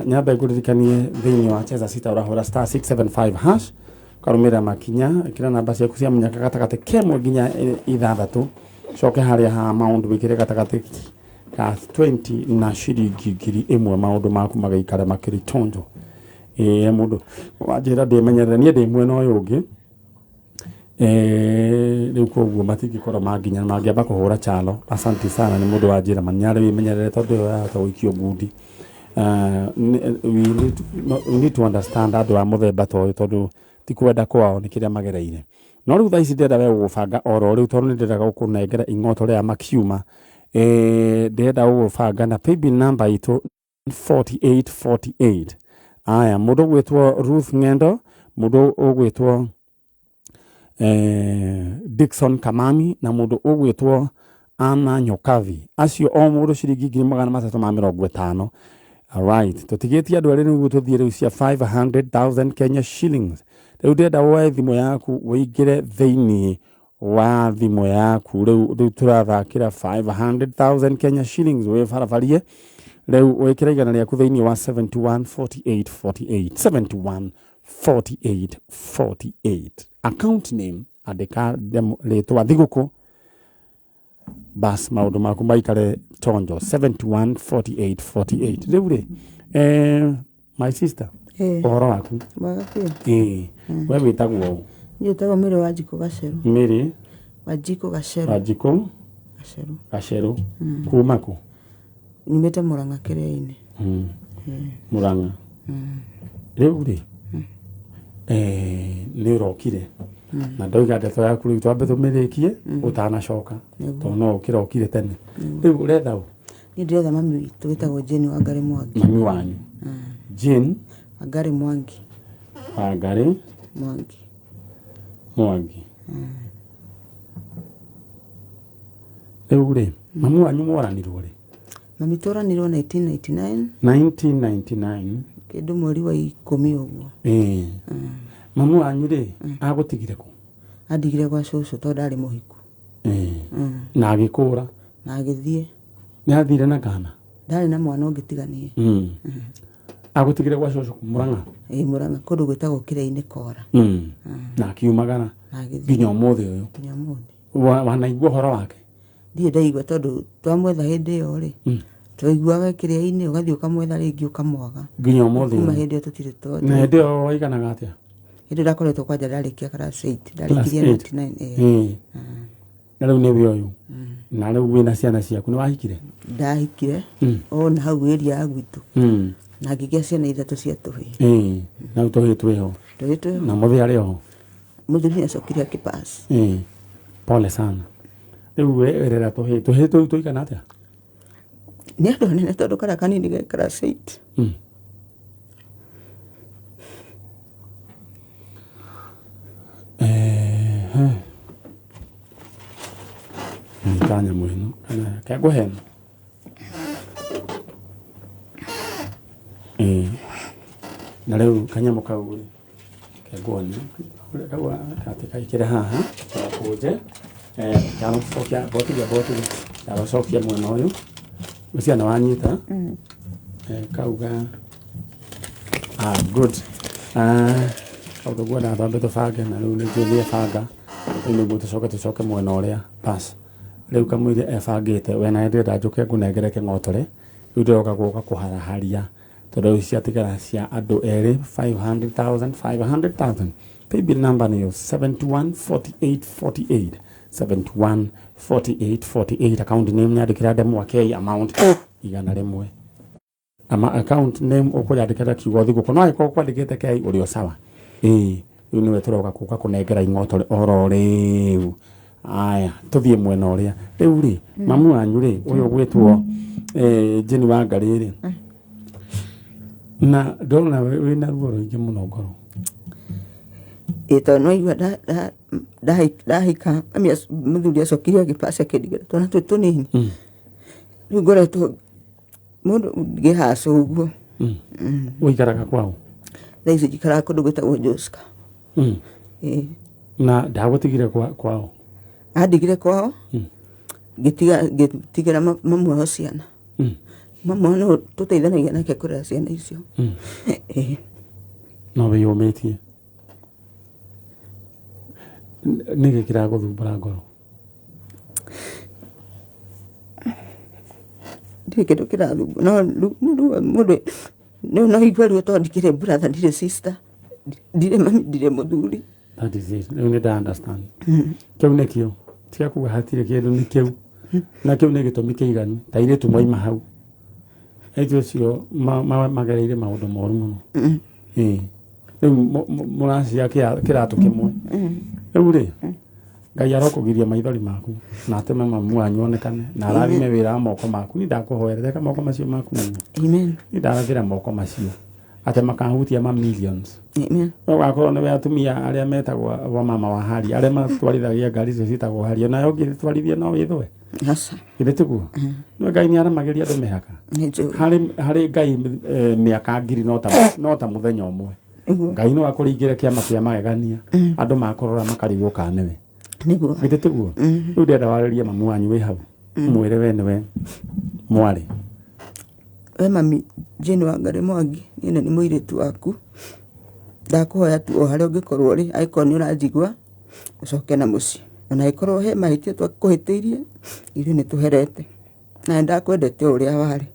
Nyamba ngũririkanie thĩinĩ wa Cheza Sita ũrahũra star 675 hash karũmĩrĩra makinya ĩkĩra namba ciaku cia mũnyaka gatagatĩ kemwe nginya ithathatũ, coke harĩa ha maũndũ wĩkĩre gatagatĩ ka 20 na ciringi ngiri ĩmwe, maũndũ maku magaikara makĩrĩ tonjo. Mũndũ wanjĩra ndĩmenyerere niĩ ndĩ mwena ũyũ ũngĩ, rĩu koguo matingĩkorwo manginya mangĩamba kũhũra Chalo. Asante sana nĩ mũndũ wanjĩra maniarĩ wĩmenyerere tondũ ũyũ yahota gũikio ngundi. We need to understand andũ a mũthemba ta ũyũ tondũ ti kwenda kwao nĩ kĩrĩa magereire. No rĩu thaa ici ndĩrenda we gũbanga oro rĩu tondũ nĩ ndĩrenda gũkũnengera ing'oto rĩa makiuma. Ndĩrenda gũbanga na paybill number itũ 4848. Aya, mũndũ ũgwĩtwo Ruth Ng'endo, mũndũ ũgwĩtwo Dickson Kamami na mũndũ ũgwĩtwo Anna Nyokavi. Acio o mũndũ ciringi 350. Alright, tũtigĩtie andũ arĩa nĩguo tũthiĩ rĩu cia 500,000 Kenya shillings. Rĩu ndĩrenda woe thimũ yaku wĩingĩre thĩinĩ wa thimũ yaku, rĩu tũrathakĩra 500,000 Kenya shillings wĩbarabarie. Rĩu wĩkĩra igana rĩaku thĩinĩ wa 714848 714848. Account name andĩka rĩtwa thigũkũ, bas maũndũ maku maikare tonjo 714848. Rĩu rĩ my sister, ũhoro waku? We wĩtagwo? Niĩ wĩtagwo Mĩrĩ Wanjikũ Gacerũ. Mĩrĩ Wanjikũ Gacerũ. Wanjikũ Gacerũ. Kuma kũ? Nyumĩte Mũrang'a Kĩrĩa-inĩ. Mũrang'a. Rĩu rĩ nĩ ũrokire na ndoiga ndeto yaku rĩu twambe tũmĩrĩkie ũtanacoka tondũ no ũkĩrokire tene. Rĩu ũretha ũ? Niĩ ndĩretha mami witũ wĩtagwo Jane Wangari Mwangi. Mami wanyu? Jane Wangari Mwangi. Wangari Mwangi. Rĩu rĩ mami wanyu mworanirwo rĩ? Mami tworanirwo 1999. 1999. Kĩndũ mweri wa 10 ũguo. Mami wanyu rĩ agũtigire kũ? Andigire gwa cũcũ tondũ ndarĩ mũhiku. Na agĩkũra? Na agĩthiĩ. Nĩ athire na kana? Ndarĩ na mwana ũngĩtiganie. Agũtigire gwa cũcũ Mũrang'a? Mũrang'a kũndũ gwĩtagwo Kĩrĩa-inĩ Kora. Na akiumagara nginya ũmũthĩ ũyũ? Nginya ũmũthĩ. Wanaigua ũhoro wake? Ndirĩ ndaigua tondũ twamwetha hĩndĩ ĩyo rĩ twaiguaga Kĩrĩa-inĩ ũgathiĩ ũkamwetha rĩngĩ ũkamwaga nginya ũmũthĩ. Kuma hĩndĩ ĩyo tũtirĩ twa. Na hĩndĩ ĩyo waiganaga atĩa? Hĩndĩ ndakoretwo kwanja ndarĩkia class 8 ndarĩkirie 99. Na rĩu nĩwe ũyũ? Na rĩu wĩna ciana ciaku nĩ wahikire? Ndahikire na hau area ya gwitũ na ngĩgĩa ciana 3 cia tũhĩĩ. Na tũhĩĩ twĩho? Tũhĩĩ twĩho. Na mũthĩ arĩ ho? Mũthĩ nĩ acokire akĩpass. Pole sana. Rĩu werera tũhĩĩ tũu tũigana atĩa? Nĩ andũ anene tondũ karĩa kanini ge class 8. Nitanya mwino kana ngũhena na rĩu kanyamũ kau rĩ kengwone kau atikaikĩre haha kũnje ndarũcokia ndarũcokia mwena ũyũ ũcio na wanyita kauga good kaũndũ guo twambe tũbange na rĩu nĩtũthiĩ banga nĩguo tũcoke mwena ũrĩa pass. Rĩu kamũira ebangĩte we na ndĩrenda njũke ngũnengere kĩng'otore rĩu ndĩroka gũka kũharaharia tondũ ici ciatigara cia andũ erĩ 500,000. Paybill number nĩyo 714848 714848. Account name nyandĩkĩra ndemwa K amount igana rĩmwe. Account name ũkũyandĩkĩra kiugo thigũkũ no angĩkorwo kwandĩkĩte K ũrĩ o sawa. Rĩu nĩwe tũroka gũka kũnengera ing'otore oro rĩu. aya tuthie mwena uria riu ri mamu wanyu ri uyu gwitwo Jeni wa Ngari ri na ndona wina ruo ruingi muno ngoro ito no igua ndahika amia muthuri acokire agipasa kidigera twana tunini riu ngoretwo mundu ngihaca uguo uikaraga kwao thaici njikaraga kundu gwitagwo Joska na ndagutigire kwao andigire kwao ngitigira mamu wao ciana mamu wao no tuteithanagia nake kuria ciana icio no wiyumitie nige kiraguthumbura ngoro ndikindu kirathumbura no mundu no igua ruo to ndikire brother ndire sister ndire mami ndire muthuri. That is it. You need to understand. Kiu nikio tia kuga hatire kindu ni kiu na kiu ni gitumi kiiganu taire tumoima hau ejo cio magereire maundu moru muno riu muracia kiratu kimwe riu ri Ngai arokugiria maithori maku na ateme mamu wanyu onekane na arathime wira moko maku ni ndakuhoerere ka moko macio maku amen ni ndarathira moko macio ate makahutia ma millions amen wakorwo ni atumia aria metagwo wa mama wa hari aria matwarithagia ngari icio citagwo hari na yo ngitwarithia no withwe hasa githitugo no Ngai ni aramagiria andu mihaka hari Ngai miaka 1000 no ta muthenya umwe Ngai no akuringire kiama kia magegania andu makorora makarigwo kanewe niguo githitugo riu ndenda waririe mamu wanyu wi hau mwire we niwe mwari we mami Jeni wa Ngari Mwangi ni muiritu waku ndakuhoya tu o haria ungikorwo ri aikorwo ni uranjigua ucoke na muci ona ikorwo he mahitia twakuhitiirie ithuĩ ni tuherete na ndakwendete uria wari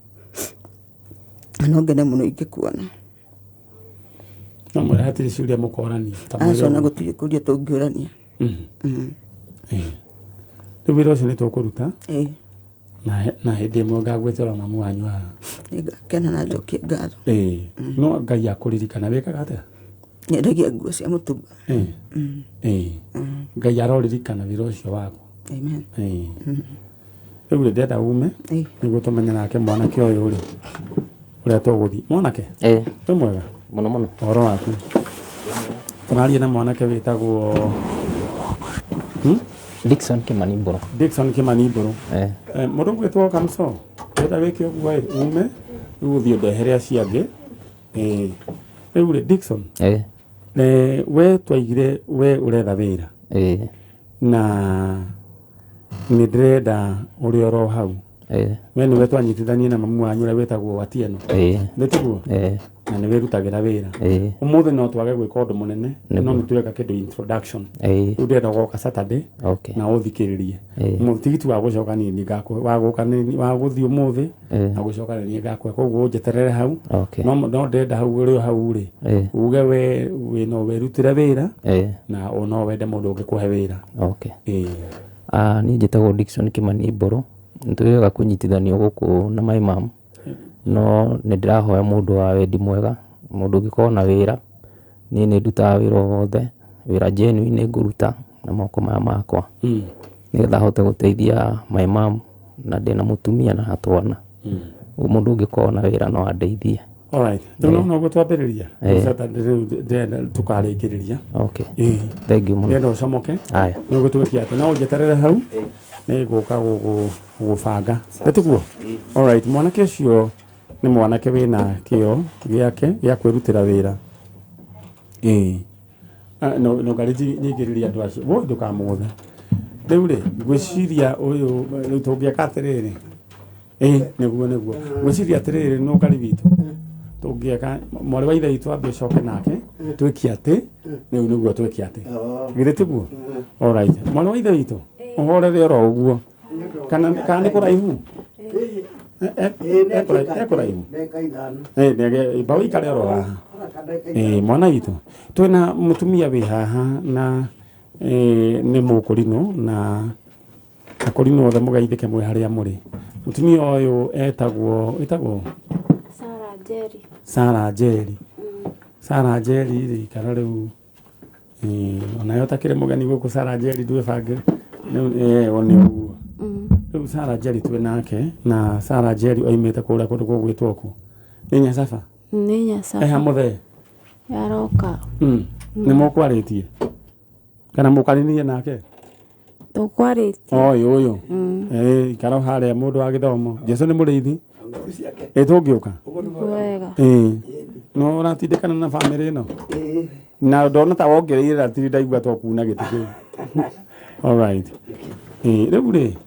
no ngene muno ingikuona no mwira hatiri ciuria mukorania acona gutiri kuria tungiurania riu wira ucio ni tukuruta na hindi imwe ngagwetera mamu wanyu haha ngakena na njokie ngatho no Ngai akuririkana wikaga atia nyendagia nguo cia mutumba Ngai aroririkana wira ucio waku amen riu ndenda ume niguo tumenya nake mwanake uyu ri uria tuguthii mwanake wi mwega muno muno uhoro waku turaria na mwanake witagwo Dickson Kimaniboro mundu gwitwo Kamso wenda wiki uguo ume uguthii ndehere aciangi riu ri Dickson we twaigire we uretha wira na ni ndirenda uri oro hau we niwe twanyitithanie na mamu wanyu uria witagwo Watieno ndituguo na niwe rutagira wira umuthi no twage gwika undu munene no nitweka kindu introduction riu ndenda goka Saturday na uthikiririe mutigiti wa gucoka ni ngakwe wa guka ni wa guthii umuthi na gucoka ni ngakwe koguo unjeterere hau no ndenda hau uri hau ri uge we no werutire wira na no wende mundu ungikuhe wira ni njitagwo Dickson Kimaniboro nitwega kunyitithanio guku na my mom no ni ndirahoya mundu wa wendi mwega mundu ungikorwo na wira ni ndutaga wira wothe wira genuine nguruta na moko maya makwa nigetha hote guteithia my mom na ndina mutumia na hatwana mundu ungikorwo na wira no andeithie. Alright. No gutwambiriria ndenda tukarikiriria thank you muno ndenda ucomoke aya no gutwekia ati no njeterere hau ni guka gubanga ndituguo. Alright, mwanake ucio ni mwanake wina kio giake gia kwirutira wira no gariji nyigiriria andu acio wo ndukamuthe riu ri gwiciria uyu riu tungiaka atiriri niguo gwiciria atiriri no ngari witu tungiaka mwari wa ithe witu ambe coke nake twikia ati riu niguo twikia ati girituguo. Alright, mwari wa ithe witu uhorere oro uguo kana ni kuraihu kuraihu bau ikare oro haha mwana witu twina mutumia wi haha na ni mukurino na akurino othe mugeithike mwe haria muri mutumia uyu etagwo Sarah Jerry ri kana riu ona yo takire mugani guku Sarah Jerry ndwe bangire One uguo riu Sarah Jerry twi nake na Sarah Jerry oimite kuria kundu gugwitwo ku ni Nyasafa Nĩ Nyasafa. eha muthe Yaroka. ni mukwaritie kana mukarinirie nake Tũkwarĩtie. uyu ikara haria mundu wa githomo Jesu ni muriithi tungiuka Wega. no uratindikana na family ino na ndona ta wongereire ratiri ndaigua to kuna giti kiu alright riu ri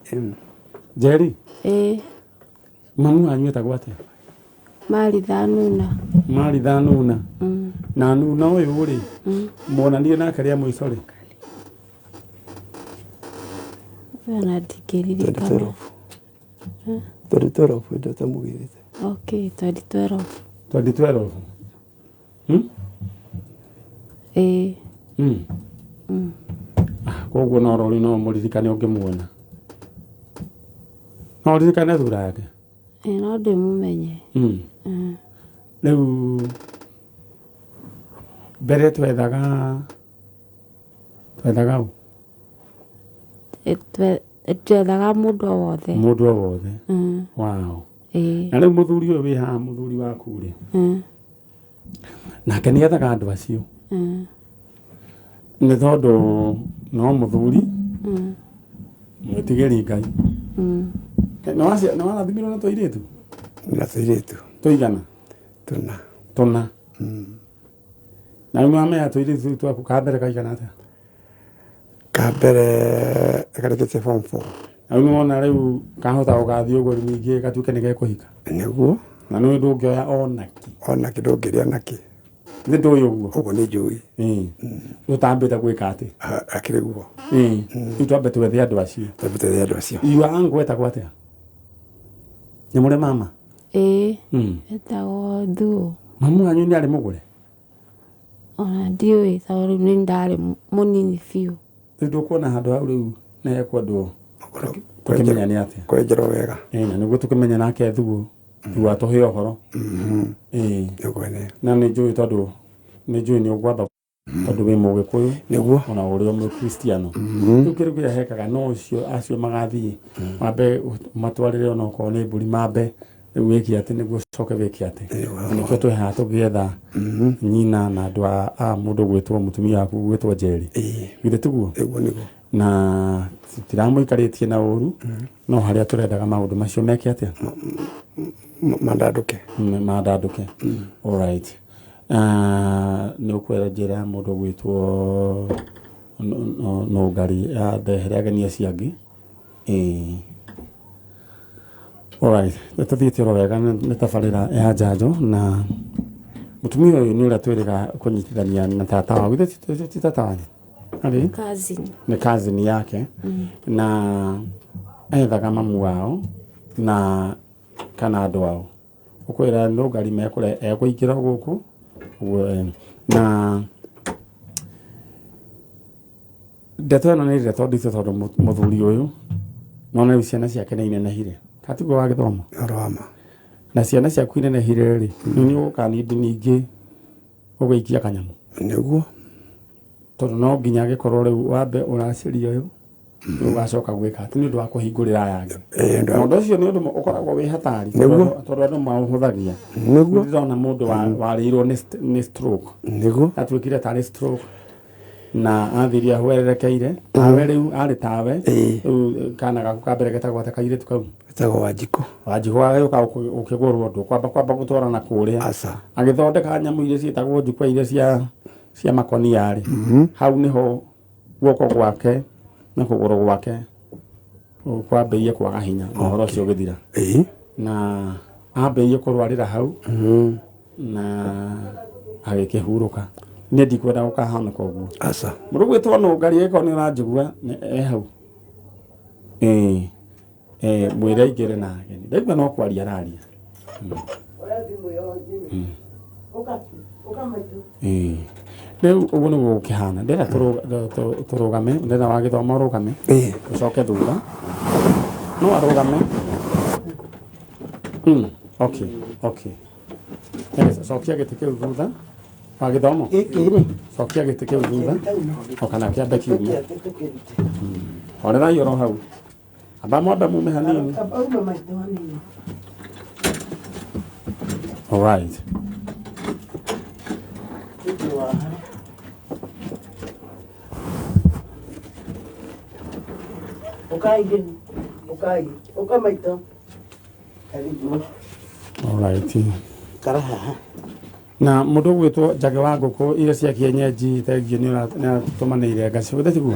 Jerry mamu anyu etagwo atia Maritha Nuna. Maritha Nuna na Nuna uyu ri monanie nake ria mwico ri Na ndingĩririkana. 2012 ndio tamugirite. Okay, 2012. 2012 koguo no rori no muririkane ungimuona no ririkane thura yake No ndĩmũmenye. riu mbere twethaga Twethaga mũndũ o wothe. Wow. Na riu muthuri uyu wi haha muthuri waku ri nake ni ethaga andu acio ni tondu no muthuri mwitigeri Ngai no warathimirwo na twairitu Na tũirĩtu tuigana tũna. na riu mamea twairitu twaku kambere kaigana atia Kambere karekete form 4 na riu wona riu kahota gugathii uguo ningĩ gatuĩke nĩ gekuhika nĩguo na nĩ ndũngĩoya onaki ndũngĩrĩa naki nĩ ndũĩ ũguo ũguo nĩ njũĩ ũtambĩte gwĩka atĩ akĩrĩ guo rĩu twambe twethe andũ acio iwa angu etagwo atĩa nĩ mũrĩ mama Etagwo Thuo. mamu wanyu nĩ arĩ mũgũre Ona ndiũĩ tondũ rĩu nĩ ndarĩ mũnini biũ. rĩu ndũkuona handũ hau rĩu nĩ hekwendwo tũkĩmenya nĩ atĩa kwenjerwo wega na nĩguo tũkĩmenya nake Thuo atũhe ũhoro na nĩ njũĩ tondũ nĩ ũgwatho tondũ wĩ mũgĩkũyũ nĩguo ona ũrĩ mũkristiano rĩu kĩrĩa kĩrĩa hekaga no acio magathiĩ mambe matwarĩre ona okorwo nĩ mbũri mambe rĩu wĩke atĩ nĩguo coke wĩke atĩ nĩkĩo twĩ haha tũgĩetha nyina na andũ a mũndũ gwĩtwo mũtumia waku gwĩtwo Jerry githĩ tiguo na tiramũikarĩtie na ũru no harĩa tũrendaga maũndũ macio meke atĩa mandandũke alright nĩ ũkwera njĩra ya mũndũ gwĩtwo Nũngari ndehere ageni acio angĩ alright tũthiĩte oro wega nĩ tabarĩra ya njanjo na mũtumia ũyũ nĩ ũrĩa twĩrĩga kũnyitithania na tata wao githĩ ti tata wanyu nĩ cousin yake na ethaga mamu wao na kana andũ ao ũkwĩra Nũngari mekũre ekũingĩra gũkũ na ndeto ĩno nĩ ndeto nditũ tondũ mũthuri ũyũ nona rĩu ciana ciake nĩ inenehire katiguo wa gĩthomo na ciana ciaku inenehire rĩ nĩ ũgũkanindi ningĩ ũgĩikia kanyamũ nĩguo tondũ no nginya agĩkorwo rĩu wambe ũraciria ũyũ ũgacoka gwĩka atĩ nĩ ũndũ wa kũhingũrĩra yangĩ na ũndũ ũcio nĩ ũndũ ũkoragwo wĩ hatari tondũ andũ maũhũthagia ndĩrona mũndũ warĩirwo nĩ stroke atuĩkire tarĩ stroke na athiria hwererekeire tawe rĩu arĩ tawe rĩu kana gaku kambere getagwo atĩ kairĩtu kau getagwo Wanjikũ agĩũka ũkĩgũrwo ndũ kwamba gũtwarana kũrĩa agĩthondeka nyamũ iria ciĩtagwo njukwa iria cia makũnia rĩ hau nĩho guoko gwake na kũgũrũ gwake kwambĩie kwaga hinya ũhoro ũcio ũgĩthira na ambĩie kũrwarĩra hau na agĩkĩhurũka nĩ ndikwenda gũkahanĩka ũguo mũndũ gwĩtwo Nũngari ĩkorwo nĩ ũranjigua hau mwĩre aingĩre na ageni ndaigua no kwaria araria rĩu ũguo nĩguo gũkĩhana ndĩrenda tũrũgame ndĩrenda wa gĩthomo ũrũgame ũcoke thutha no arũgame okay cokia gĩtĩ kĩu thutha wa gĩthomo cokia gĩtĩ kĩu thutha o kana kĩambe kiume Orera yoro hau. Aba mwamba mume hanini. All right. All right. Karaha. Na mundu gwitwo Njage wa nguku iria cia kienyeji thengio ni tumanire ngaci utetiguo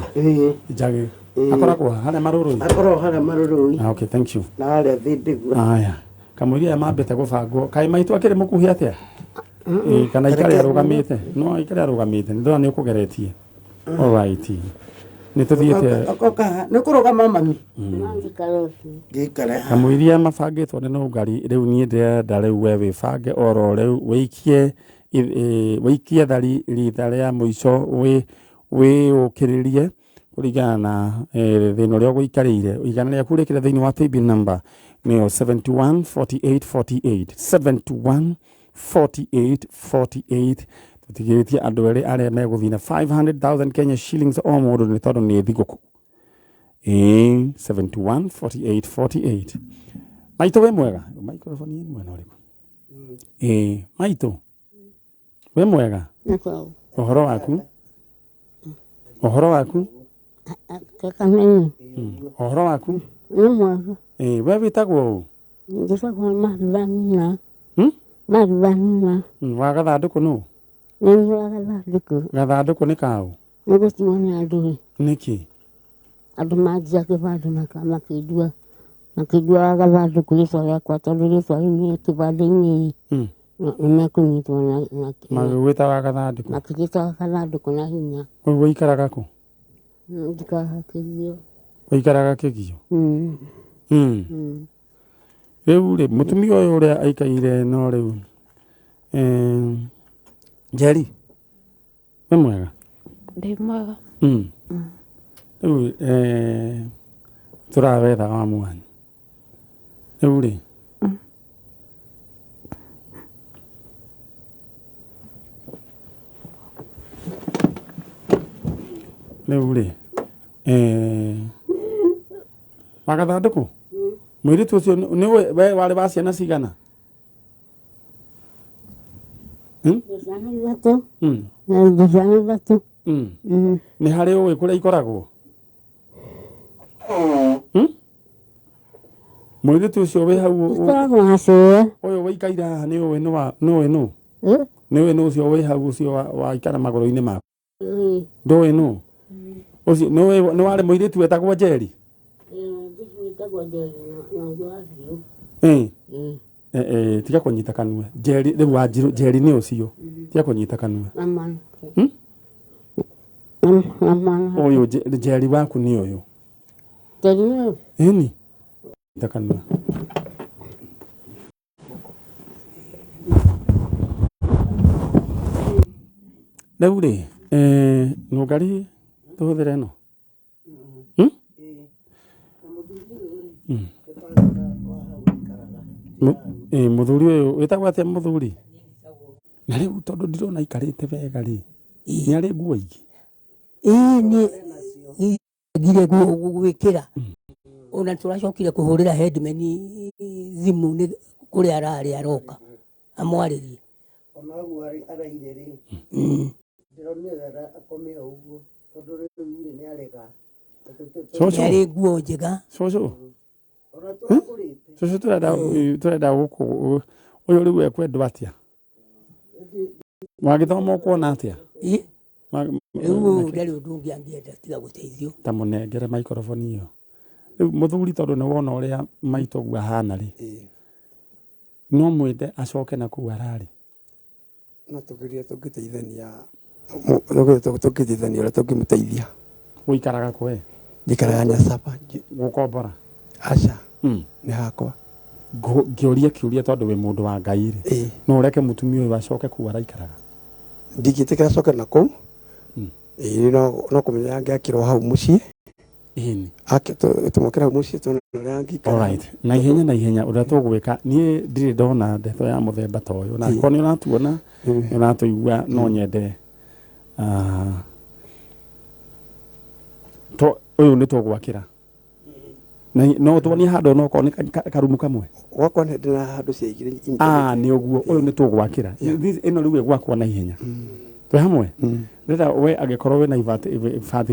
Njage akoragwo haria marurui Akoragwo haria marurui. Okay, thank you. Na haria thindiguo. Aya kamuri aya mambite gubangwo kai maitu akiri mukuhi atia kana ikari arugamite no ikari arugamite ndona ni ukugeretie. All right. Ni tuthiete akoka ni kurugama mami Gikare kamwiria mabangitwo ni no ngari riu nie ndenda riu we wibange oro riu wikie thari ritha ria muico wi ukiririe kurigana na thina uria guikarire igana ria kurikira thiini wa paybill number ni 714848 714848 tutigiritie andu eri aria meguthina 500,000 Kenya shillings o mundu ni tondu ni thiguku 714848 Maito we mwega microphone ni mwena uriku Maito we mwega ohoro waku ohoro waku we witagwo wa gathanduku nu gathanduku ni kau niki andu manjia kibandi makindua gathanduku rĩtwa rĩakwa tondũ rĩtwa rĩu nĩ kĩbandĩ-inĩ nĩmekũnyitwo na magĩgwĩtaga gathandũkũ makĩgĩtaga gathandũkũ na hinya. Koguo ũikaraga kũ? Njikaraga Kĩgio. Ũikaraga Kĩgio? Rĩu rĩ mũtumia ũyũ ũrĩa aikaire no rĩu Njeri nĩ mwega? Ndĩ mwega. Rĩu tũrawetha wa mwanya rĩu rĩ wa gathandũkũ mũirĩtu ũcio nĩ we warĩ wa ciana cigana? Ciana ithatũ. Ciana ithatũ. Nĩ harĩ ũĩ kũrĩa ikoragwo? Mũirĩtu ũcio wĩ hau ũyũ wĩikaire haha nĩ ũĩ nũ? Nĩ ũĩ nũ ũcio wĩ hau ũcio waikara magũrũ-inĩ maku? Ndũĩ nũ? Ũcio nĩ warĩ mũirĩtu wetagwo Njeri? Tiga kũnyita kanua. Rĩu Wanjirũ Njeri nĩ ũcio. Tiga kũnyita kanua. Ũyũ Njeri waku nĩ ũyũ? Ĩni nyita kanua. Rĩu rĩ nũngari tũhũthĩre ĩno? Mũthuri ũyũ wĩtagwo atĩa mũthuri? Na rĩu tondũ ndirona aikarĩte wega rĩ nĩ arĩ nguo ingĩ? Nĩ ngire gwĩkĩra ona tũracokire kũhũrĩra headman thimũ nĩ kũrĩa ararĩ aroka amwarĩrie. Ona ũguo araire rĩ ndĩronire akome o ũguo tondũ rĩu nĩ arega. Nĩ nguo njega. Cũcũ tũrenda gũkũ ũyũ rĩu ekwendwo atĩa? Wagĩthoma ũkuona atĩa? Rĩu ndarĩ ũndũ ũngĩ angĩenda tiga gũteithio. Ta mũnengere microphone ĩyo. Rĩu mũthuri tondũ nĩ wona ũrĩa maitũ guo ahana rĩ no mwende acoke na kũu ararĩ? No tũgerie tũngĩteithania ũrĩa tũngĩmũteithia. Ũikaraga kwe? Njikaraga Nyasaba. Gũkombora? Aca nĩ hakwa. Ngĩũria kĩũria tondũ wĩ mũndũ wa Ngai rĩ no ũreke mũtumia ũyũ acoke kũu araikaraga? Ndingĩtĩkĩra acoke na kũu no kũmenya angĩakĩrwo hau mũciĩ tũmũkĩra hau mũciĩ tuone ũrĩa angĩikara. Na ihenya ũrĩa tũgwĩka niĩ ndirĩ ndona ndeto ya mũthemba ta ũyũ na ko nĩ ũratuona nĩ ũratũigua no nyende uyu ni tugwakira na no tuonie handu no ko ni karumu kamwe gwakwa nä ndä na handå ciaigire nä å guo å yå nä tå gwakira ä no rä u ä gwakwo na ihenya twä hamwe ndä we angä korwo wä na ibathi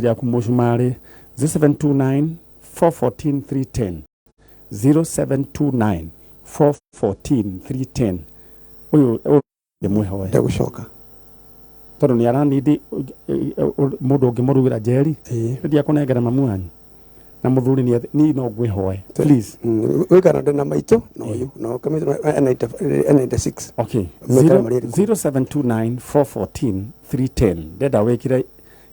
rä aku må cumarä 0729 414 310 0729 414 310 å yå ndä mwä hoe ndä gå coka tondå nä aranindi må ndå å ngä må rugä ra njeri ndä ndiakå nengera mamu wanyu na må thuri ni no ngwä hoe wä kana ndä na maitå na å yå na kamä 96 okay 0729 414 310 ndenda wä kire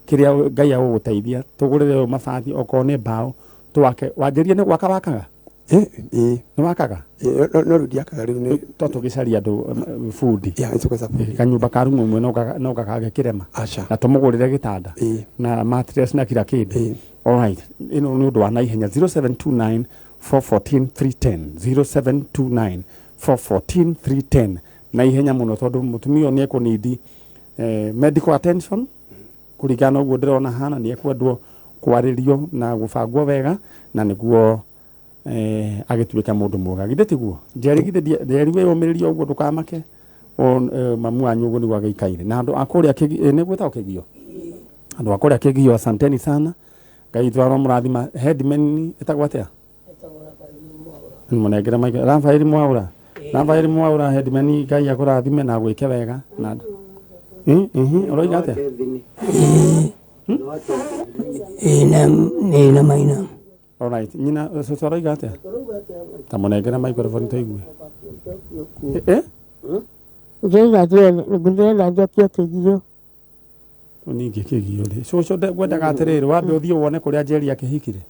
kä rä a ngai agå gå teithia tå gå rä re mabathi okorwo nä mbaå twake wanjärie nä gwaka wakaga nä wakaga no rä u ndiakaga rä u nä to tå gä caria andå bundi kanyumba ka rumu mwe no gakage kä rema na tå må gå rä re gä tanda na mattress na kira kä ndå alright ino nä å ndå wa naihenya 0729 414 310 0729 414 310 naihenya må no tondå må tumia nä ekå nindi medical attention kå ringana å guo ndä rona hana nä ekwendwo kwarä rio na gå bangwo wega na nä guo agä tuä ka må ndå mwega githä tiguo njeri we å mä rä ria å guo ndå kamake mamu wanyu å guo nä guo agä ikaire na andå akå rä a nä gwä tagwo kä gio andå akå rä a kä gio asanteni sana ngai twarwo må rathima headman ätagwo atä a må nengere maigä Rafaeli Mwaura headman ngai akå rathime na gwä ke wega na å roiga atä na maina alright nyina cucu aroiga atä ta må nengere microphone tå igue ndĩrenda njokie kĩgio ningä kä gio rä cucu ngwendaga atä rä rä wambe å thiä wone kå rä a njeri akä hikire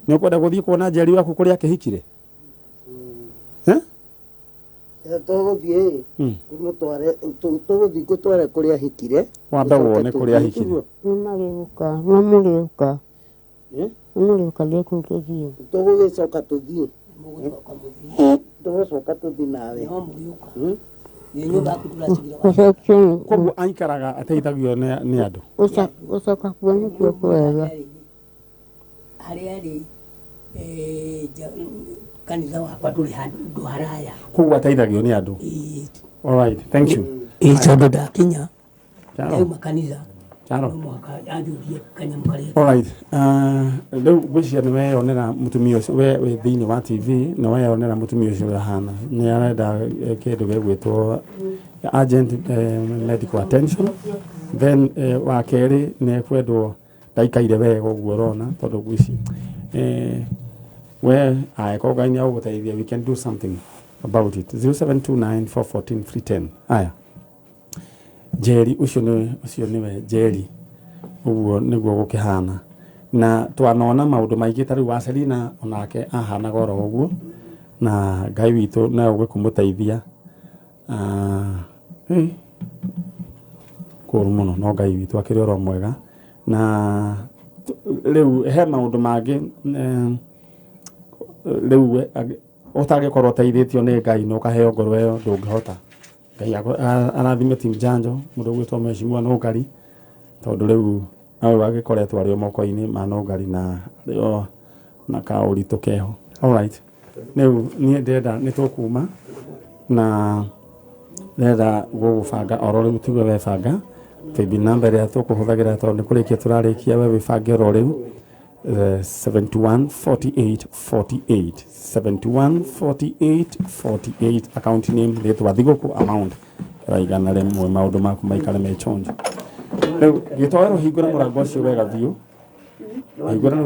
nä å kwenda gå thiä kuona njeri waku kå rä a akä hikire tågåthiä tågåthiä ngå tware kå rä a hikire wambe wone kå rä a hikire no må rä å ka ndä kå kĩgio tå gå gä coka tå thiä tå gå coka tå thiä nawe koguo aikaraga ateithagio nä andå gå coka kuo nä kuo kwega harä arä kanitha wakwa ndå rä handå haraya koguo ateithagio nä andå alright thank you tondå ndakinya auma kanitha alright rä u ngwĩciria nĩ weyonera mũtumia ũcio we thĩinĩ wa tv nĩ weyonera mũtumia ũcio ũrahana nĩ arenda kĩndũ gĩgwĩtwo urgent medical attention then wa kerĩ nĩ ekwendwo ndaikaire wega ũguo ũrona tondũ ngwĩci we aĩkorwo ngai nĩ agũgũteithia we can do something about it 0729 414 310 aya njeri ũcio nĩwe njeri ũguo nĩguo gũkĩhana na twanona maũndũ maingĩ ta rĩu wa Selina onake ahanaga oro ũguo na ngai witũ no ũgĩ kũmũteithia kũru mũno no ngai witũ akĩrĩ oro mwega na rĩu he maũndũ mangĩ rĩu ũtangĩkorwo ũteithĩtio nĩ ngai na ũkaheo ngoro ĩyo ndũngĩhota ngai arathime ti njanjo mũndũ ũgwĩtwo mheshimiwa Nũngari tondũ rĩu ayo agĩkoretwo arĩ moko-inĩ ma Nũngari na rĩo na kaũritũ keho alright rĩu niĩ ndĩrenda nĩ tũkuma na ndĩrenda gũgũbanga oro rĩu tiwe webanga baby number ĩrĩa tũkũhũthagĩra tondũ nĩ kũrĩkia tũrarĩkia we wĩbange oro rĩu 71 48 48 71 48 48 account name rĩtwa thigũkũ amount raigana rĩmwe maũndũ maku maikare me chonjo rĩu gĩtowero hingũra mũrango ũcio wega biũ hingũra